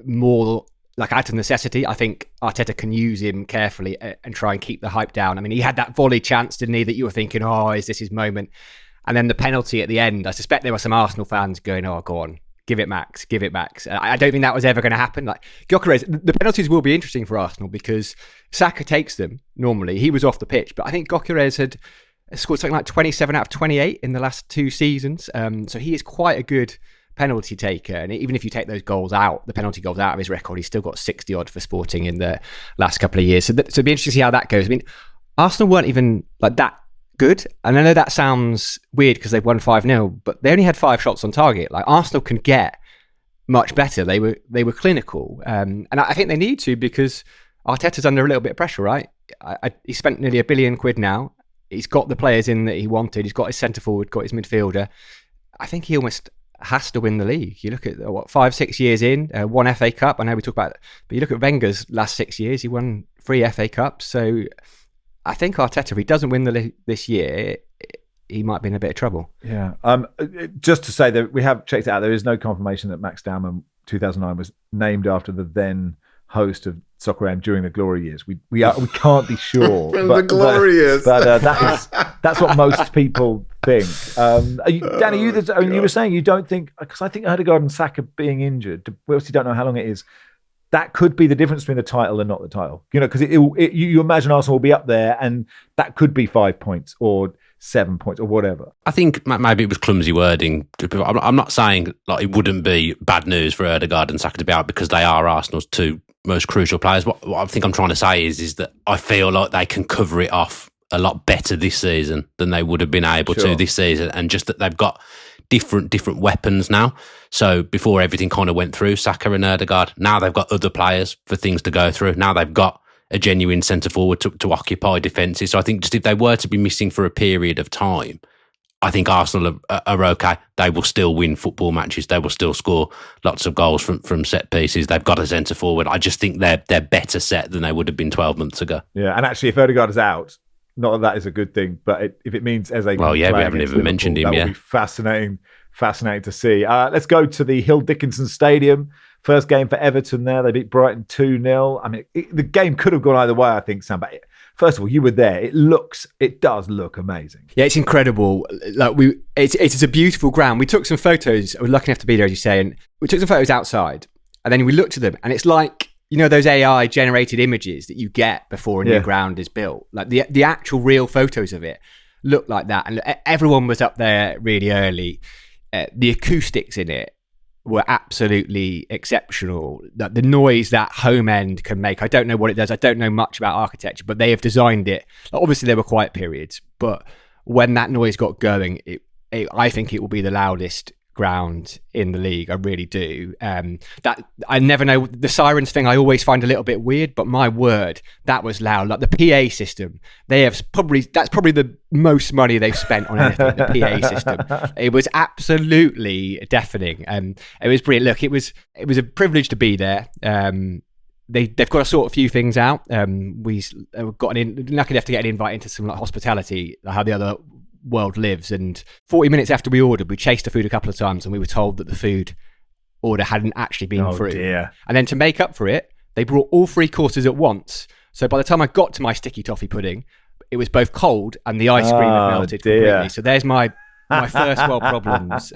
more like out of necessity. I think Arteta can use him carefully and try and keep the hype down. I mean, he had that volley chance, didn't he, that you were thinking, oh, is this his moment? And then the penalty at the end, I suspect there were some Arsenal fans going, oh, go on, give it Max, give it Max. I don't think that was ever going to happen. Like Gyökeres, the penalties will be interesting for Arsenal because Saka takes them normally. He was off the pitch, but I think Gyökeres had scored something like 27 out of 28 in the last 2 seasons. So he is quite a good penalty taker, and even if you take those goals out, the penalty goals out of his record, he's still got 60 odd for Sporting in the last couple of years. So it'd be interesting to see how that goes. I mean, Arsenal weren't even like that good, and I know that sounds weird because they've won 5-0, but they only had 5 shots on target. Like Arsenal can get much better. They were clinical, and I think they need to because Arteta's under a little bit of pressure, right? He spent nearly £1 billion now. He's got the players in that he wanted. He's got his centre forward, got his midfielder. I think he almost has to win the league. You look at 5-6 years in, 1 FA Cup. I know we talk about it, but you look at Wenger's last 6 years, he won 3 FA Cups. So I think Arteta, if he doesn't win the league this year, he might be in a bit of trouble. Yeah. Just to say that we have checked it out, there is no confirmation that Max Dowman 2009 was named after the then host of Soccer AM during the glory years. We can't be sure. The glory years. But that's what most people think. Danny, you were saying you don't think, because I think Odegaard and Saka being injured, we obviously don't know how long it is. That could be the difference between the title and not the title. You know, because you imagine Arsenal will be up there, and that could be 5 points or 7 points or whatever. I think maybe it was clumsy wording. I'm not saying like it wouldn't be bad news for Odegaard and Saka to be out because they are Arsenal's 2 most crucial players. What I think I'm trying to say is that I feel like they can cover it off a lot better this season than they would have been able to this season, and just that they've got different weapons now. So before everything kind of went through Saka and Odegaard, now they've got other players for things to go through. Now they've got a genuine centre forward to occupy defences. So I think just if they were to be missing for a period of time, I think Arsenal are okay. They will still win football matches. They will still score lots of goals from set pieces. They've got a centre forward. I just think they're better set than they would have been 12 months ago. Yeah, and actually, if Odegaard is out, not that is a good thing, but if it means Eze, well, yeah, we haven't even mentioned him. That will be fascinating to see. Let's go to the Hill Dickinson Stadium. First game for Everton there. They beat Brighton 2-0. I mean, the game could have gone either way, I think, Sam. But first of all, you were there. It does look amazing. Yeah, it's incredible. Like it's a beautiful ground. We took some photos. I was lucky enough to be there, as you say, and we took some photos outside, and then we looked at them, and it's like, you know, those AI generated images that you get before a new ground is built. Like the actual real photos of it look like that, and everyone was up there really early. The acoustics in it were absolutely exceptional. The noise that home end can make, I don't know what it does. I don't know much about architecture, but they have designed it. Obviously, there were quiet periods, but when that noise got going, I think it will be the loudest ground in the league. I really do. That I never know, the sirens thing I always find a little bit weird, but my word, that was loud. Like the PA system, that's probably the most money they've spent on anything. The PA system, it was absolutely deafening, and it was brilliant. Look, it was a privilege to be there. They've got to sort a few things out. We got lucky enough to get an invite into some like hospitality, how the other world lives, and 40 minutes after we ordered, we chased the food a couple of times and we were told that the food order hadn't actually been through. Dear. And then to make up for it, they brought all 3 courses at once. So by the time I got to my sticky toffee pudding, it was both cold and the ice cream had melted completely. So there's my first world problems.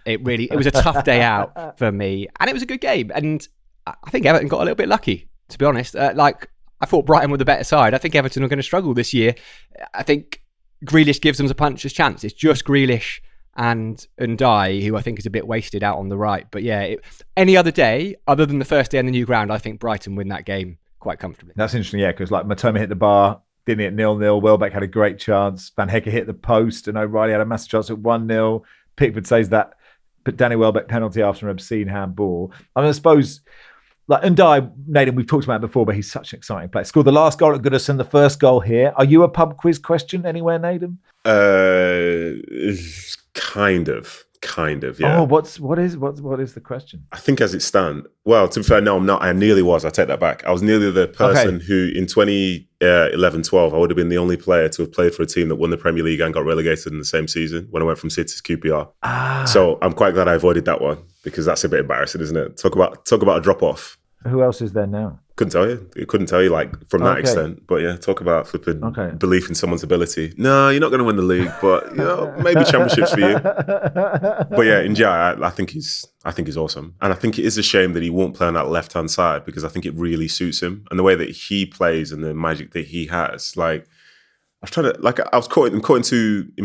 It was a tough day out for me, and it was a good game, and I think Everton got a little bit lucky, to be honest. I thought Brighton were the better side. I think Everton are going to struggle this year. I think Grealish gives them a puncher's chance. It's just Grealish and Ndiaye, who I think is a bit wasted out on the right. But yeah, any other day, other than the first day on the new ground, I think Brighton win that game quite comfortably. That's interesting, yeah, because like Matoma hit the bar, didn't hit 0-0. Welbeck had a great chance. Van Hecke hit the post, and O'Reilly had a massive chance at 1-0. Pickford says that, but Danny Welbeck penalty after an obscene handball. I mean, I suppose, like Ndiaye, Nedum, we've talked about it before, but he's such an exciting player. Scored the last goal at Goodison, the first goal here. Are you a pub quiz question anywhere, Nedum? Kind of, yeah. Oh, what is the question? I think as it stands, well, to be fair, no, I'm not. I nearly was. I take that back. I was nearly the person who, in 2011-12, I would have been the only player to have played for a team that won the Premier League and got relegated in the same season when I went from City to QPR. So I'm quite glad I avoided that one, because that's a bit embarrassing, isn't it? Talk about a drop off. Who else is there now? Couldn't tell you. It couldn't tell you like from that extent. But yeah, talk about flipping belief in someone's ability. No, you're not going to win the league, but maybe championships for you. But yeah, Njai, I think he's awesome, and I think it is a shame that he won't play on that left hand side because I think it really suits him and the way that he plays and the magic that he has. Like, I was caught in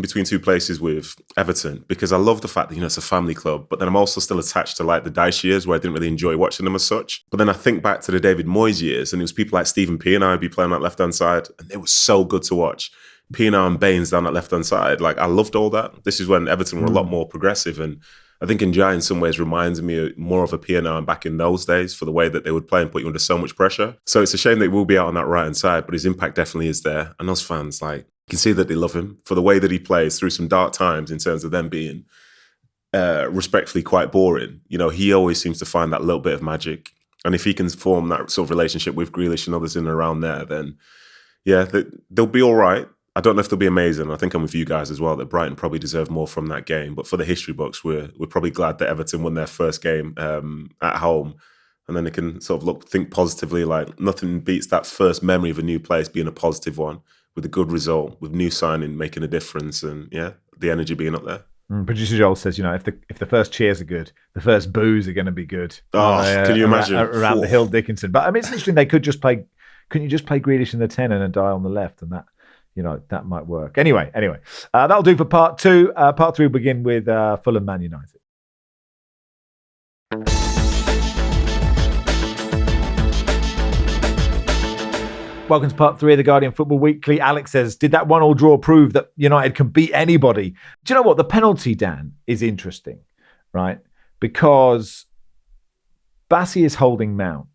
between two places with Everton because I love the fact that, it's a family club, but then I'm also still attached to like the Dyche years where I didn't really enjoy watching them as such. But then I think back to the David Moyes years and it was people like Stephen Pienaar would be playing that left-hand side and they were so good to watch. Pienaar and Baines down that left-hand side. Like, I loved all that. This is when Everton were a lot more progressive, and I think Njai in some ways reminds me more of a Pienaar back in those days for the way that they would play and put you under so much pressure. So it's a shame that he will be out on that right-hand side, but his impact definitely is there. And those fans, like, you can see that they love him for the way that he plays through some dark times in terms of them being respectfully quite boring. He always seems to find that little bit of magic. And if he can form that sort of relationship with Grealish and others in and around there, then yeah, they'll be all right. I don't know if they'll be amazing. I think I'm with you guys as well that Brighton probably deserve more from that game. But for the history books, we're probably glad that Everton won their first game at home. And then they can sort of think positively, like nothing beats that first memory of a new place being a positive one with a good result, with new signing making a difference and yeah, the energy being up there. Producer Joel says, if the first cheers are good, the first boos are going to be good. Can you imagine? Around the Hill Dickinson. But I mean, it's interesting, they could just play, couldn't you just play Grealish in the 10 and then die on the left and that? That might work. Anyway, that'll do for part 2. Part 3 will begin with Fulham Man United. Welcome to part 3 of the Guardian Football Weekly. Alex says, did that 1-1 draw prove that United can beat anybody? Do you know what? The penalty, Dan, is interesting, right? Because Bassi is holding Mount,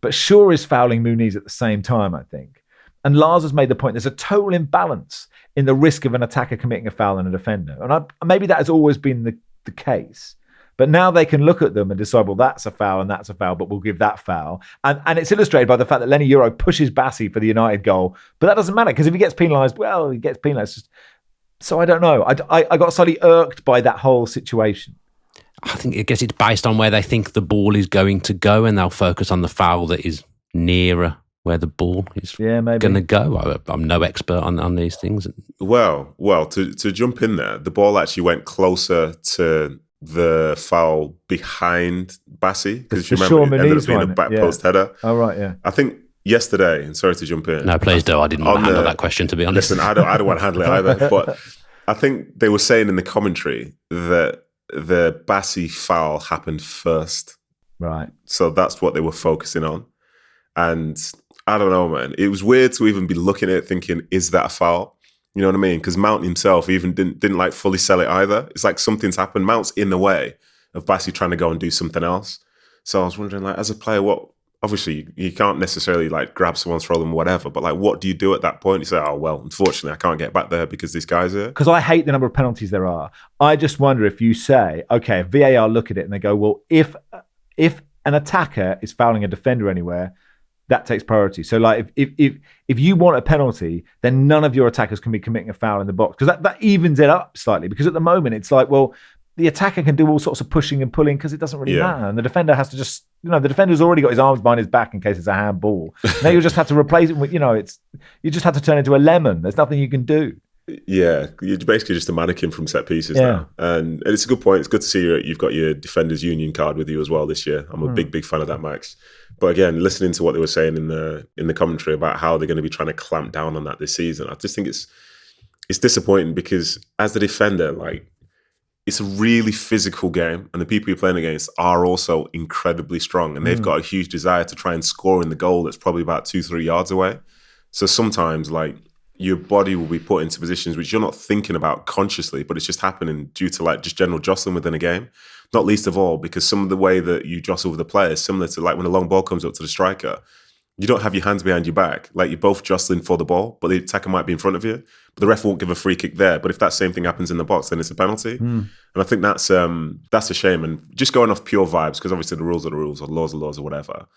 but Shaw is fouling Muniz at the same time, I think. And Lars has made the point, there's a total imbalance in the risk of an attacker committing a foul and a defender. And maybe that has always been the case. But now they can look at them and decide, well, that's a foul and that's a foul, but we'll give that foul. And it's illustrated by the fact that Lenny Euro pushes Bassi for the United goal. But that doesn't matter because if he gets penalised, well, he gets penalised. So I don't know. I got slightly irked by that whole situation. I guess it's based on where they think the ball is going to go and they'll focus on the foul that is nearer where the ball is going to go. I'm no expert on these things. Well, to jump in there, the ball actually went closer to the foul behind Bassi. Because if you remember, it ended up being a back post header. Oh, right, yeah. I think yesterday, and sorry to jump in. No, please do. I didn't want to handle that question, to be honest. Listen, I don't want to handle it either. But I think they were saying in the commentary that the Bassi foul happened first. Right. So that's what they were focusing on. And I don't know, man. It was weird to even be looking at it thinking, is that a foul? You know what I mean? Because Mount himself even didn't like fully sell it either. It's like something's happened. Mount's in the way of Bassi trying to go and do something else. So I was wondering, like, as a player, what? Obviously, you can't necessarily like grab someone, throw them, whatever. But like, what do you do at that point? You say, oh well, unfortunately, I can't get back there because this guy's here. Because I hate the number of penalties there are. I just wonder if you say, okay, VAR look at it and they go, well, if an attacker is fouling a defender anywhere, that takes priority. So like if you want a penalty, then none of your attackers can be committing a foul in the box. Because that evens it up slightly. Because at the moment, it's like, well, the attacker can do all sorts of pushing and pulling because it doesn't really matter. And the defender has to just, the defender's already got his arms behind his back in case it's a handball. Now you just have to replace it with, you just have to turn into a lemon. There's nothing you can do. Yeah, you're basically just a mannequin from set pieces now. And it's a good point. It's good to see you've got your Defenders Union card with you as well this year. I'm a big fan of that, Max. But again, listening to what they were saying in the commentary about how they're going to be trying to clamp down on that this season, I just think it's disappointing because as the defender, like, it's a really physical game and the people you're playing against are also incredibly strong and they've got a huge desire to try and score in the goal that's probably about 2-3 yards away. So sometimes, like, your body will be put into positions which you're not thinking about consciously, but it's just happening due to like just general jostling within a game. Not least of all, because some of the way that you jostle with the player is similar to like when a long ball comes up to the striker, you don't have your hands behind your back. Like you're both jostling for the ball, but the attacker might be in front of you, but the ref won't give a free kick there. But if that same thing happens in the box, then it's a penalty. And I think that's a shame. And just going off pure vibes, because obviously the rules are the rules or laws are laws or whatever.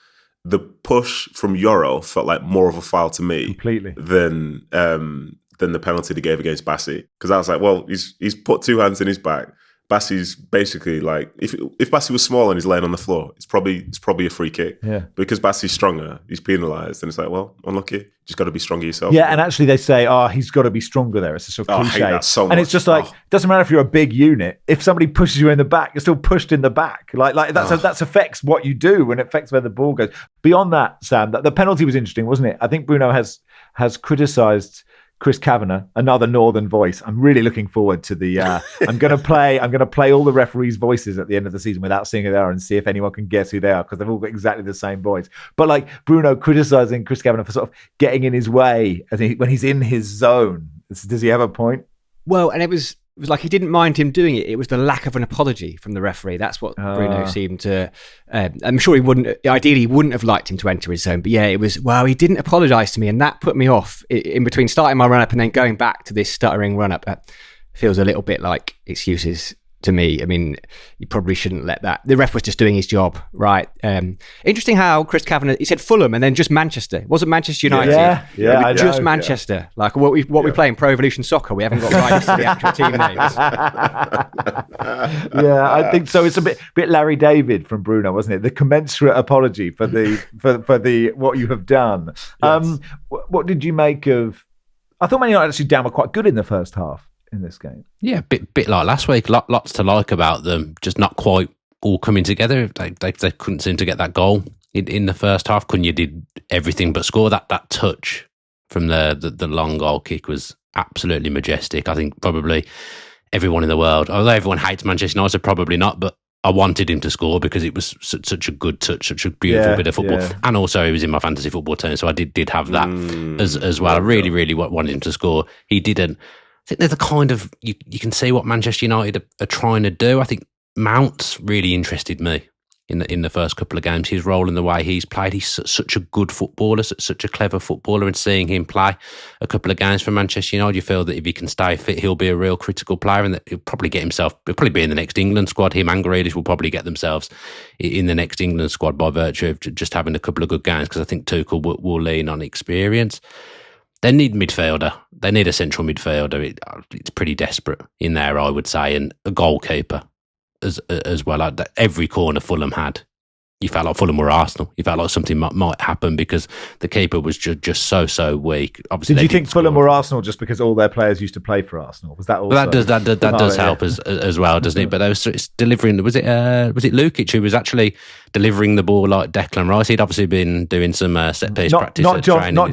The push from Euro felt like more of a foul to me completely than the penalty they gave against Bassi. Because I was like, well, he's put two hands in his back. Bassey's basically like, if Bassey was small and he's laying on the floor, it's probably a free kick. Yeah. Because Bassey's stronger, he's penalised, and it's like, well, unlucky. Just got to be stronger yourself. Yeah, and actually they say, he's got to be stronger there. It's a sort of cliche. I hate that so much. And it's just like, it doesn't matter if you're a big unit. If somebody pushes you in the back, you're still pushed in the back. Like that affects what you do, and it affects where the ball goes. Beyond that, Sam, the penalty was interesting, wasn't it? I think Bruno has criticised Chris Kavanagh, another northern voice. I'm really looking forward to the. I'm going to play all the referees' voices at the end of the season without seeing who they are and see if anyone can guess who they are, because they've all got exactly the same voice. But like Bruno criticising Chris Kavanagh for sort of getting in his way when he's in his zone. Does he have a point? Well, and it was like he didn't mind him doing it. It was the lack of an apology from the referee. That's what Bruno seemed to... I'm sure he wouldn't have liked him to enter his zone. But yeah, it was, he didn't apologise to me. And that put me off in between starting my run-up and then going back to this stuttering run-up. That feels a little bit like excuses to me. I mean, you probably shouldn't let that. The ref was just doing his job, right? Interesting how Chris Kavanagh, he said Fulham and then just Manchester. It wasn't Manchester United. Yeah, just Manchester. Yeah. Like what we play in Pro Evolution Soccer, we haven't got rights to the actual team names. Yeah, I think so. It's a bit Larry David from Bruno, wasn't it? The commensurate apology for the what you have done. Yes. What did you make of? I thought Man United actually down were quite good in the first half in this game. Yeah, bit like last week. Lots to like about them. Just not quite all coming together. They couldn't seem to get that goal in the first half. Cunha did everything but score. That touch from the long goal kick was absolutely majestic. I think probably everyone in the world, although everyone hates Manchester United, probably not, but I wanted him to score because it was such a good touch, such a beautiful bit of football. Yeah. And also he was in my fantasy football team, so I did have that as well. I really wanted him to score. He didn't. I think they're the kind of, you can see what Manchester United are trying to do. I think Mount's really interested me in the first couple of games. His role and the way he's played. He's such a good footballer, such a clever footballer, and seeing him play a couple of games for Manchester United, you feel that if he can stay fit, he'll be a real critical player, and that he'll probably be in the next England squad. Him and Grealish will probably get themselves in the next England squad by virtue of just having a couple of good games, because I think Tuchel will lean on experience. They need midfielder. They need a central midfielder. It's pretty desperate in there, I would say, and a goalkeeper as well. Every corner Fulham had, you felt like Fulham were Arsenal. You felt like something might happen because the keeper was just so weak. Obviously, did you think Fulham were Arsenal just because all their players used to play for Arsenal? Was that also? Well, that does help as well, doesn't it? But it's delivering. Was it Lukic who was actually delivering the ball like Declan Rice? He'd obviously been doing some set piece practice. Not John Lukic. Not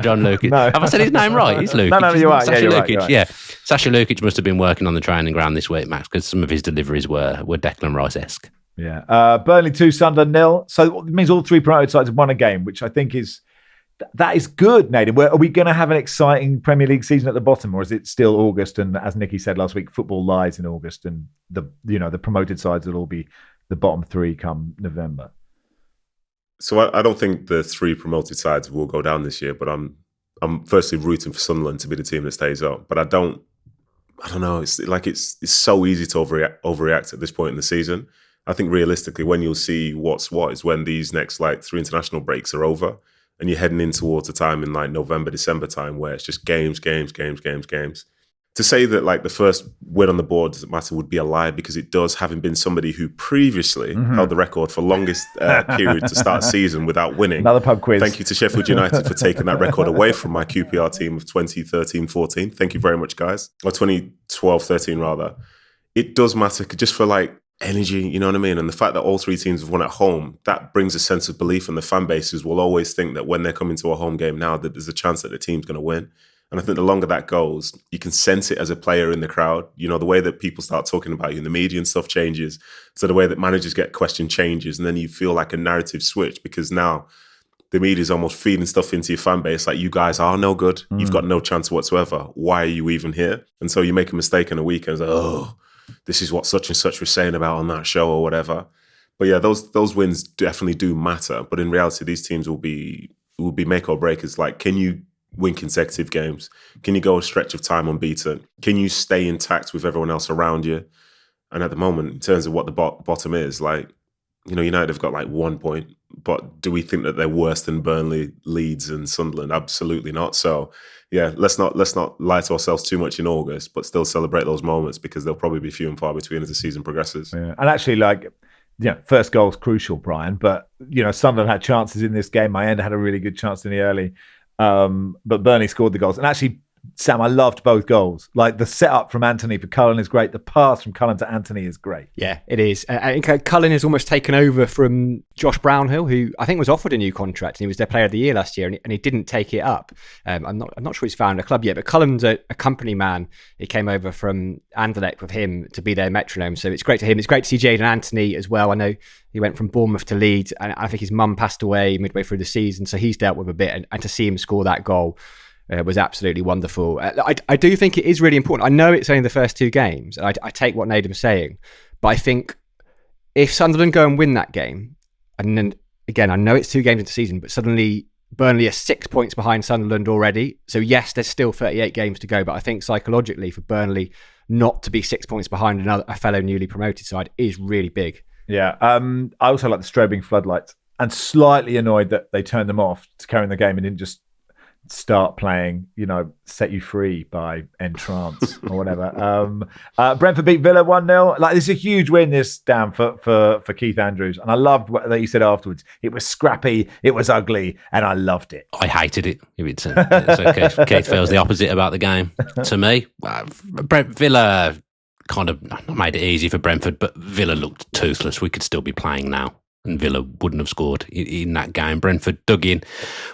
John Lukic. No. Have I said his name right? It's Lukic. No, you're right. Sasha Lukic. You're right. Yeah, Sasha Lukic must have been working on the training ground this week, Max, because some of his deliveries were Declan Rice-esque. Yeah. Burnley 2, Sunderland 0. So it means all three promoted sides have won a game, which I think is good, Nedum. Are we going to have an exciting Premier League season at the bottom, or is it still August? And as Nicky said last week, football lies in August, and the promoted sides will all be the bottom three come November. So I don't think the three promoted sides will go down this year, but I'm firstly rooting for Sunderland to be the team that stays up. But I don't know. It's like it's so easy to overreact at this point in the season. I think realistically, when you'll see what's what is when these next like 3 international breaks are over, and you're heading in towards a time in like November, December time where it's just games. To say that like the first win on the board doesn't matter would be a lie, because it does, having been somebody who previously held the record for longest period to start a season without winning. Another pub quiz. Thank you to Sheffield United for taking that record away from my QPR team of 2013-14. Thank you very much, guys. Or 2012-13 rather. It does matter just for like energy, you know what I mean? And the fact that all three teams have won at home, that brings a sense of belief, and the fan bases will always think that when they're coming to a home game now, that there's a chance that the team's going to win. And I think the longer that goes, you can sense it as a player in the crowd. You know, the way that people start talking about you in the media and stuff changes. So the way that managers get questioned changes, and then you feel like a narrative switch, because now the media is almost feeding stuff into your fan base like, you guys are no good. You've got no chance whatsoever. Why are you even here? And so you make a mistake in a week and it's like, oh, this is what such and such was saying about on that show or whatever. But yeah, those wins definitely do matter. But in reality, these teams will be make or break. It's like, can you win consecutive games? Can you go a stretch of time unbeaten? Can you stay intact with everyone else around you? And at the moment, in terms of what the bottom is, like, United have got like 1 point, but do we think that they're worse than Burnley, Leeds and Sunderland? Absolutely not. So yeah, let's not lie to ourselves too much in August, but still celebrate those moments because they'll probably be few and far between as the season progresses. Yeah. And actually, first goal is crucial, Brian, but Sunderland had chances in this game. Mayenda had a really good chance in the early, but Burnley scored the goals. And actually, Sam, I loved both goals. Like the setup from Anthony for Cullen is great. The pass from Cullen to Anthony is great. Yeah, it is. I think Cullen has almost taken over from Josh Brownhill, who I think was offered a new contract and he was their player of the year last year and he didn't take it up. I'm not sure he's found a club yet, but Cullen's a company man. He came over from Anderlecht with him to be their metronome. So it's great to him. It's great to see Jadon Anthony as well. I know he went from Bournemouth to Leeds and I think his mum passed away midway through the season. So he's dealt with a bit and to see him score that goal was absolutely wonderful. I do think it is really important. I know it's only the first two games, and I take what Nedum's saying, but I think if Sunderland go and win that game, and then again, I know it's 2 games into the season, but suddenly Burnley are 6 points behind Sunderland already. So yes, there's still 38 games to go, but I think psychologically for Burnley not to be 6 points behind a fellow newly promoted side is really big. Yeah, I also like the strobing floodlights, and slightly annoyed that they turned them off to carry on the game and didn't just start playing, Set You Free by Entrance or whatever. Brentford beat Villa 1-0. Like, this is a huge win, this, Dan, for Keith Andrews. And I loved what you said afterwards. It was scrappy, it was ugly, and I loved it. I hated it. So Keith feels the opposite about the game. To me, Villa kind of made it easy for Brentford, but Villa looked toothless. We could still be playing now. And Villa wouldn't have scored in that game. Brentford dug in,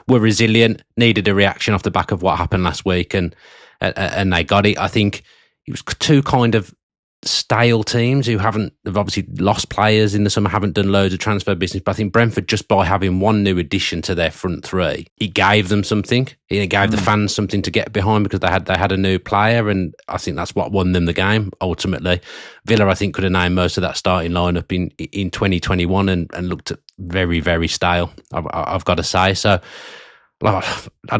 were resilient, needed a reaction off the back of what happened last week, and they got it. I think it was 2 kind of stale teams who have obviously lost players in the summer, haven't done loads of transfer business. But I think Brentford, just by having one new addition to their front three, it gave them something. It gave the fans something to get behind because they had a new player, and I think that's what won them the game ultimately. Villa, I think, could have named most of that starting lineup in 2021 and looked very, very stale. I've got to say so. I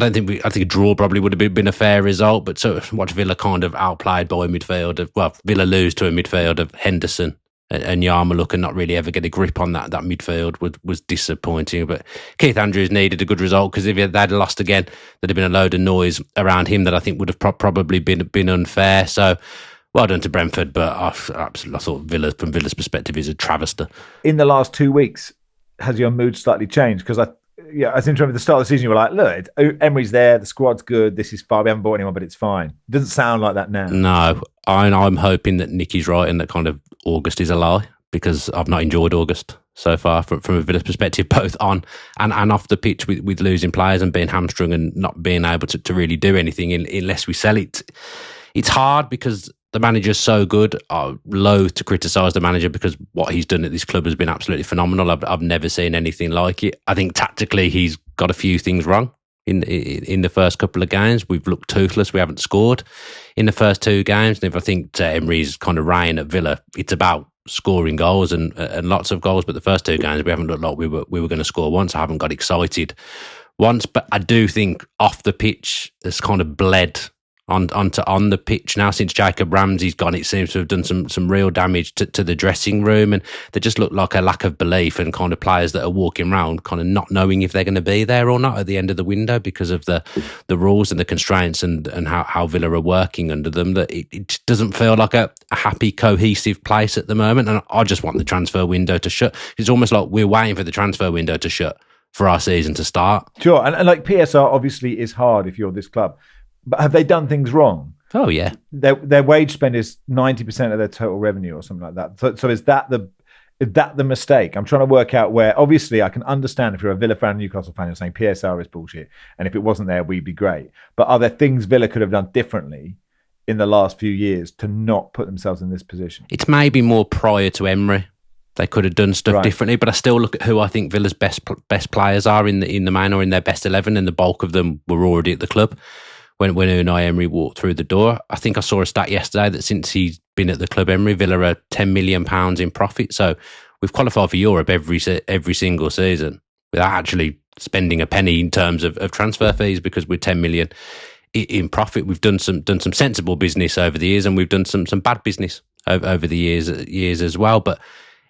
think a draw probably would have been a fair result, but so watch Villa kind of outplayed by a midfield Villa lose to a midfield of Henderson and Yarmouth and not really ever get a grip on that midfield was disappointing. But Keith Andrews needed a good result because if they'd lost again, there'd have been a load of noise around him that I think would have probably been unfair. So well done to Brentford, but I thought Villa, from Villa's perspective, is a travesty. In the last 2 weeks, has your mood slightly changed? Because I seem to remember at the start of the season, you were like, look, Emery's there, the squad's good, this is fine, we haven't bought anyone, but it's fine. It doesn't sound like that now. No, I'm hoping that Nicky's right and that kind of August is a lie, because I've not enjoyed August so far from a Villa's perspective, both on and off the pitch with losing players and being hamstrung and not being able to really do anything unless we sell it. It's hard because the manager's so good. I'm loath to criticise the manager because what he's done at this club has been absolutely phenomenal. I've never seen anything like it. I think tactically he's got a few things wrong in the first couple of games. We've looked toothless. We haven't scored in the first 2 games. And if I think Emery's kind of reign at Villa, it's about scoring goals and lots of goals. But the first 2 games we haven't looked like we were going to score once. I haven't got excited once. But I do think off the pitch it's kind of bled on the pitch now. Since Jacob Ramsey's gone, it seems to have done some real damage to the dressing room, and they just look like a lack of belief and kind of players that are walking around kind of not knowing if they're going to be there or not at the end of the window because of the rules and the constraints and how Villa are working under them. That it doesn't feel like a happy, cohesive place at the moment, and I just want the transfer window to shut. It's almost like we're waiting for the transfer window to shut for our season to start. Sure, and like PSR obviously is hard if you're this club. But have they done things wrong? Oh, yeah. Their wage spend is 90% of their total revenue or something like that. So is that the mistake? I'm trying to work out where, obviously, I can understand if you're a Villa fan, Newcastle fan, you're saying PSR is bullshit. And if it wasn't there, we'd be great. But are there things Villa could have done differently in the last few years to not put themselves in this position? It's maybe more prior to Emery. They could have done stuff differently, but I still look at who I think Villa's best players are in the main or in their best 11, and the bulk of them were already at the club when Unai Emery walked through the door. I think I saw a stat yesterday that since he's been at the club, Emery, Villa are £10 million in profit. So we've qualified for Europe every single season without actually spending a penny in terms of transfer fees, because we're 10 million in profit. We've done some sensible business over the years, and we've done some bad business over the years as well. But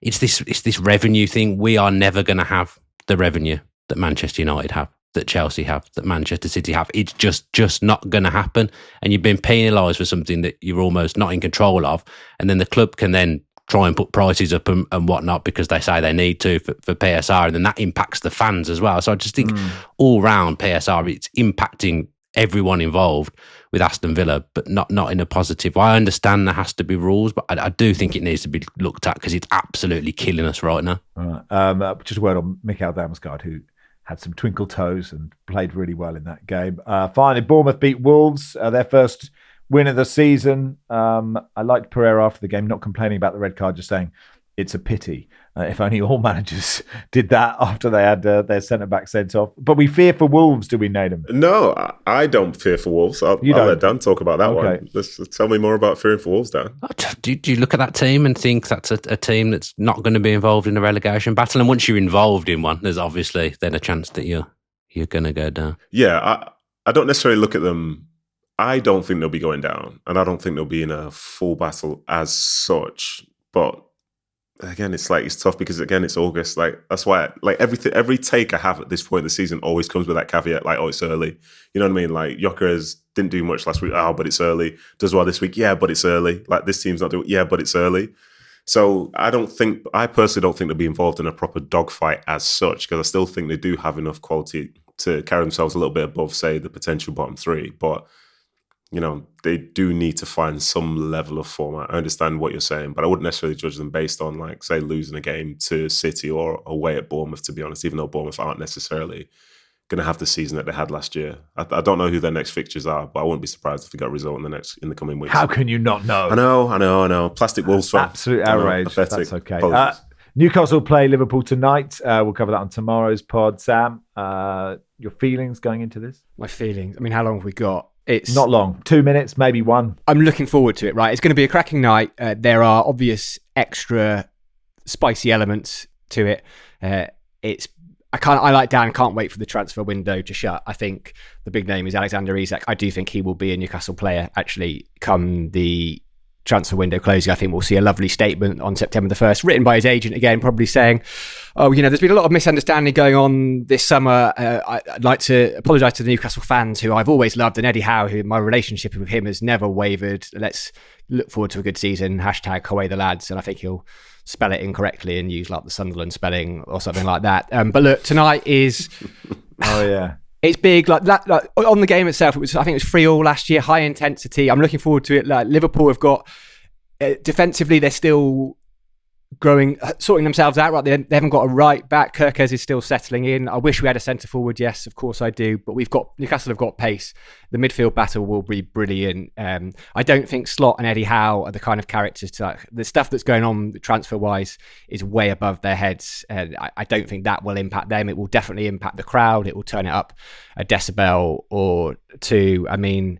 it's this revenue thing. We are never going to have the revenue that Manchester United have, that Chelsea have, that Manchester City have. It's just not going to happen. And you've been penalised for something that you're almost not in control of. And then the club can then try and put prices up and whatnot because they say they need to for PSR, and then that impacts the fans as well. So I just think all round PSR, it's impacting everyone involved with Aston Villa, but not in a positive. I understand there has to be rules, but I do think it needs to be looked at because it's absolutely killing us right now. Just a word on Mikael Damsgaard, who had some twinkle toes and played really well in that game. Finally, Bournemouth beat Wolves, their first win of the season. I liked Pereira after the game, not complaining about the red card, just saying it's a pity. If only all managers did that after they had their centre-back sent off. But we fear for Wolves, do we, Nedum? No, I don't fear for Wolves. I'll let Dan talk about that one. Let's tell me more about fearing for Wolves, Dan. Do you look at that team and think that's a team that's not going to be involved in a relegation battle? And once you're involved in one, there's obviously then a chance that you're going to go down. Yeah, I don't necessarily look at them. I don't think they'll be going down, and I don't think they'll be in a full battle as such. But again, it's tough because again, it's August. That's why every take I have at this point in the season always comes with that caveat, it's early. You know what I mean? Gyökeres didn't do much last week. Oh, but it's early. Does well this week. Yeah, but it's early. This team's not doing. Yeah, but it's early. So I personally don't think they'll be involved in a proper dogfight as such, because I still think they do have enough quality to carry themselves a little bit above, say, the potential bottom three. But they do need to find some level of format. I understand what you're saying, but I wouldn't necessarily judge them based on, say, losing a game to City or away at Bournemouth, to be honest, even though Bournemouth aren't necessarily going to have the season that they had last year. I don't know who their next fixtures are, but I wouldn't be surprised if they got a result in the coming weeks. How can you not know? I know. Plastic Wolves fan. Absolute outrage. That's okay. Newcastle play Liverpool tonight. We'll cover that on tomorrow's pod. Sam, your feelings going into this? My feelings? I mean, how long have we got? It's not long. 2 minutes, maybe one. I'm looking forward to it, right? It's going to be a cracking night. There are obvious extra spicy elements to it. I like Dan, can't wait for the transfer window to shut. I think the big name is Alexander Isak. I do think he will be a Newcastle player actually come the transfer window closing. I think we'll see a lovely statement on September the 1st, written by his agent again, probably saying, there's been a lot of misunderstanding going on this summer. I'd like to apologise to the Newcastle fans who I've always loved, and Eddie Howe, who my relationship with him has never wavered. Let's look forward to a good season. # away the lads. And I think he'll spell it incorrectly and use the Sunderland spelling or something like that. But look, tonight is... Oh, yeah. It's big, on the game itself. I think it was 3-3 last year, high intensity. I'm looking forward to it. Liverpool have got defensively, they're still sorting themselves out. Right, they haven't got a right back. Gyökeres is still settling in. I wish we had a centre forward. Yes, of course I do. But Newcastle have got pace. The midfield battle will be brilliant. I don't think Slot and Eddie Howe are the kind of characters to the stuff that's going on transfer wise is way above their heads. I don't think that will impact them. It will definitely impact the crowd. It will turn it up a decibel or two. I mean,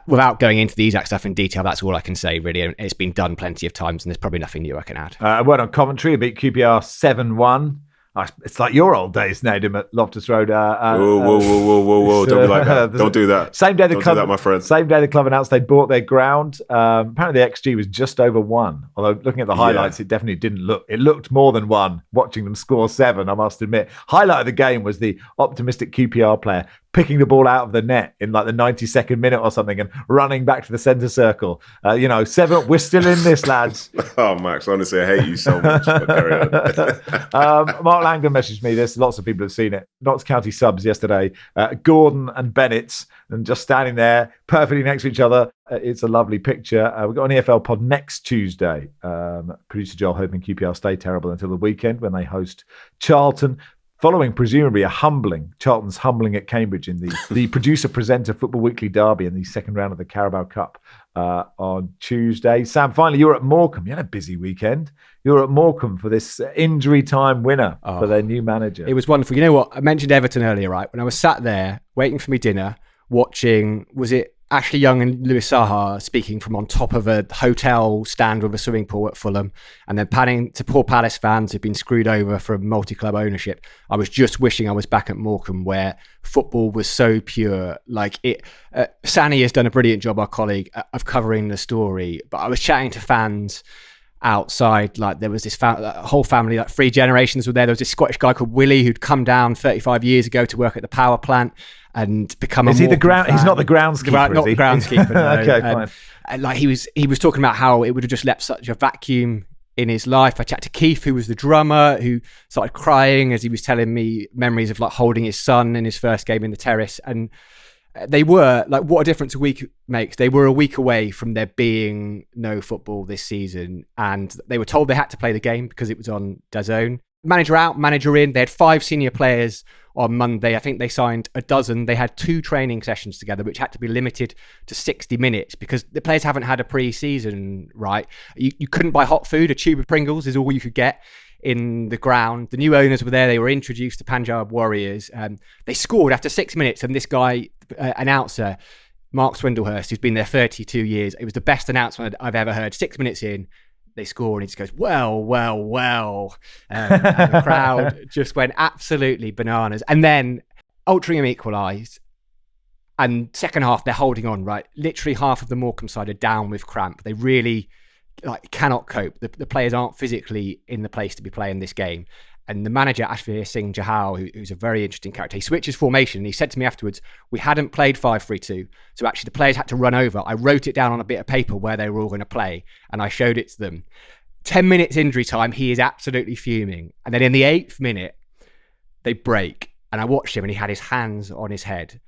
without going into the Isak stuff in detail, that's all I can say, really. It's been done plenty of times, and there's probably nothing new I can add. A word on Coventry, beat QPR 7-1. It's like your old days, Nedum, at Loftus Road. Whoa. Don't be like that. Don't do that. Same day the club, do that, my friend. Same day the club announced they bought their ground. Apparently the XG was just over 1. Although looking at the highlights, It definitely didn't look. It looked more than 1. Watching them score 7, I must admit. Highlight of the game was the optimistic QPR player picking the ball out of the net in the 92nd minute or something and running back to the centre circle. 7, we're still in this, lads. Oh, Max, honestly, I hate you so much. But carry on. Mark Langdon messaged me this. Lots of people have seen it. Notts County subs yesterday. Gordon and Bennett, and just standing there perfectly next to each other. It's a lovely picture. We've got an EFL pod next Tuesday. Producer Joel hoping QPR stay terrible until the weekend when they host Charlton. Following presumably Charlton's humbling at Cambridge in the producer-presenter Football Weekly derby in the second round of the Carabao Cup on Tuesday. Sam, finally, you're at Morecambe. You had a busy weekend. You're at Morecambe for this injury time winner for their new manager. It was wonderful. You know what? I mentioned Everton earlier, right? When I was sat there waiting for me dinner, watching, was it Ashley Young and Louis Saha speaking from on top of a hotel stand with a swimming pool at Fulham, and then panning to poor Palace fans who've been screwed over from multi-club ownership. I was just wishing I was back at Morecambe where football was so pure. Sani has done a brilliant job, our colleague, of covering the story. But I was chatting to fans outside. Like there was this whole family, like 3 generations were there. There was this Scottish guy called Willie who'd come down 35 years ago to work at the power plant and become Is he the ground? He's not the groundskeeper. Not the groundskeeper. No. Okay, fine. And like he was talking about how it would have just left such a vacuum in his life. I chatted to Keith, who was the drummer, who started crying as he was telling me memories of like holding his son in his first game in the terrace. And they were like, what a difference a week makes. They were a week away from there being no football this season, and they were told they had to play the game because it was on DAZN. Manager out, manager in. They had 5 senior players on Monday. I think they signed a dozen. They had 2 training sessions together, which had to be limited to 60 minutes because the players haven't had a pre-season, right? You couldn't buy hot food. A tube of Pringles is all you could get in the ground. The new owners were there. They were introduced to Punjab Warriors. They scored after 6 minutes, and this guy, announcer, Mark Swindlehurst, who's been there 32 years, it was the best announcement I've ever heard. 6 minutes in, they score, and he just goes, well. And the crowd just went absolutely bananas. And then Altrincham equalised. And second half, they're holding on, right? Literally half of the Morecambe side are down with cramp. They really cannot cope. The players aren't physically in the place to be playing this game. And the manager, Ashvir Singh Jahal, who's a very interesting character, he switches formation, and he said to me afterwards, we hadn't played 5-3-2, so actually the players had to run over. I wrote it down on a bit of paper where they were all going to play, and I showed it to them. 10 minutes injury time, he is absolutely fuming. And then in the 8th minute, they break, and I watched him, and he had his hands on his head.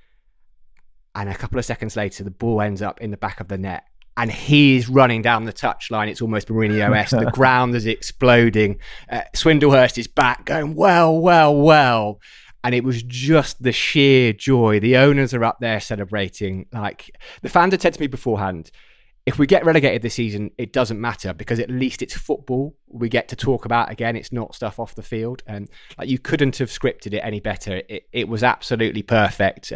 And a couple of seconds later, the ball ends up in the back of the net, and he's running down the touchline. It's almost Mourinho-esque. The ground is exploding. Swindlehurst is back going, well. And it was just the sheer joy. The owners are up there celebrating. Like, the fans had said to me beforehand, if we get relegated this season, it doesn't matter because at least it's football we get to talk about again. It's not stuff off the field. And like, you couldn't have scripted it any better. It was absolutely perfect.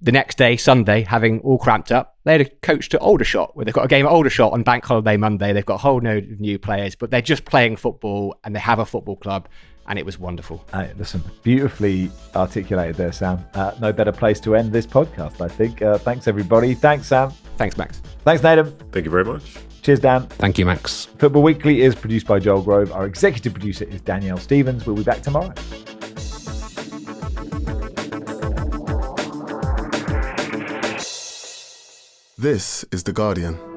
The next day, Sunday, having all cramped up, they had a coach to Aldershot, where they've got a game at Aldershot on Bank Holiday Monday. They've got a whole load of new players, but they're just playing football, and they have a football club, and it was wonderful. Listen, beautifully articulated there, Sam. No better place to end this podcast, I think. Thanks, everybody. Thanks, Sam. Thanks, Max. Thanks, Nedum. Thank you very much. Cheers, Dan. Thank you, Max. Football Weekly is produced by Joel Grove. Our executive producer is Danielle Stevens. We'll be back tomorrow. This is The Guardian.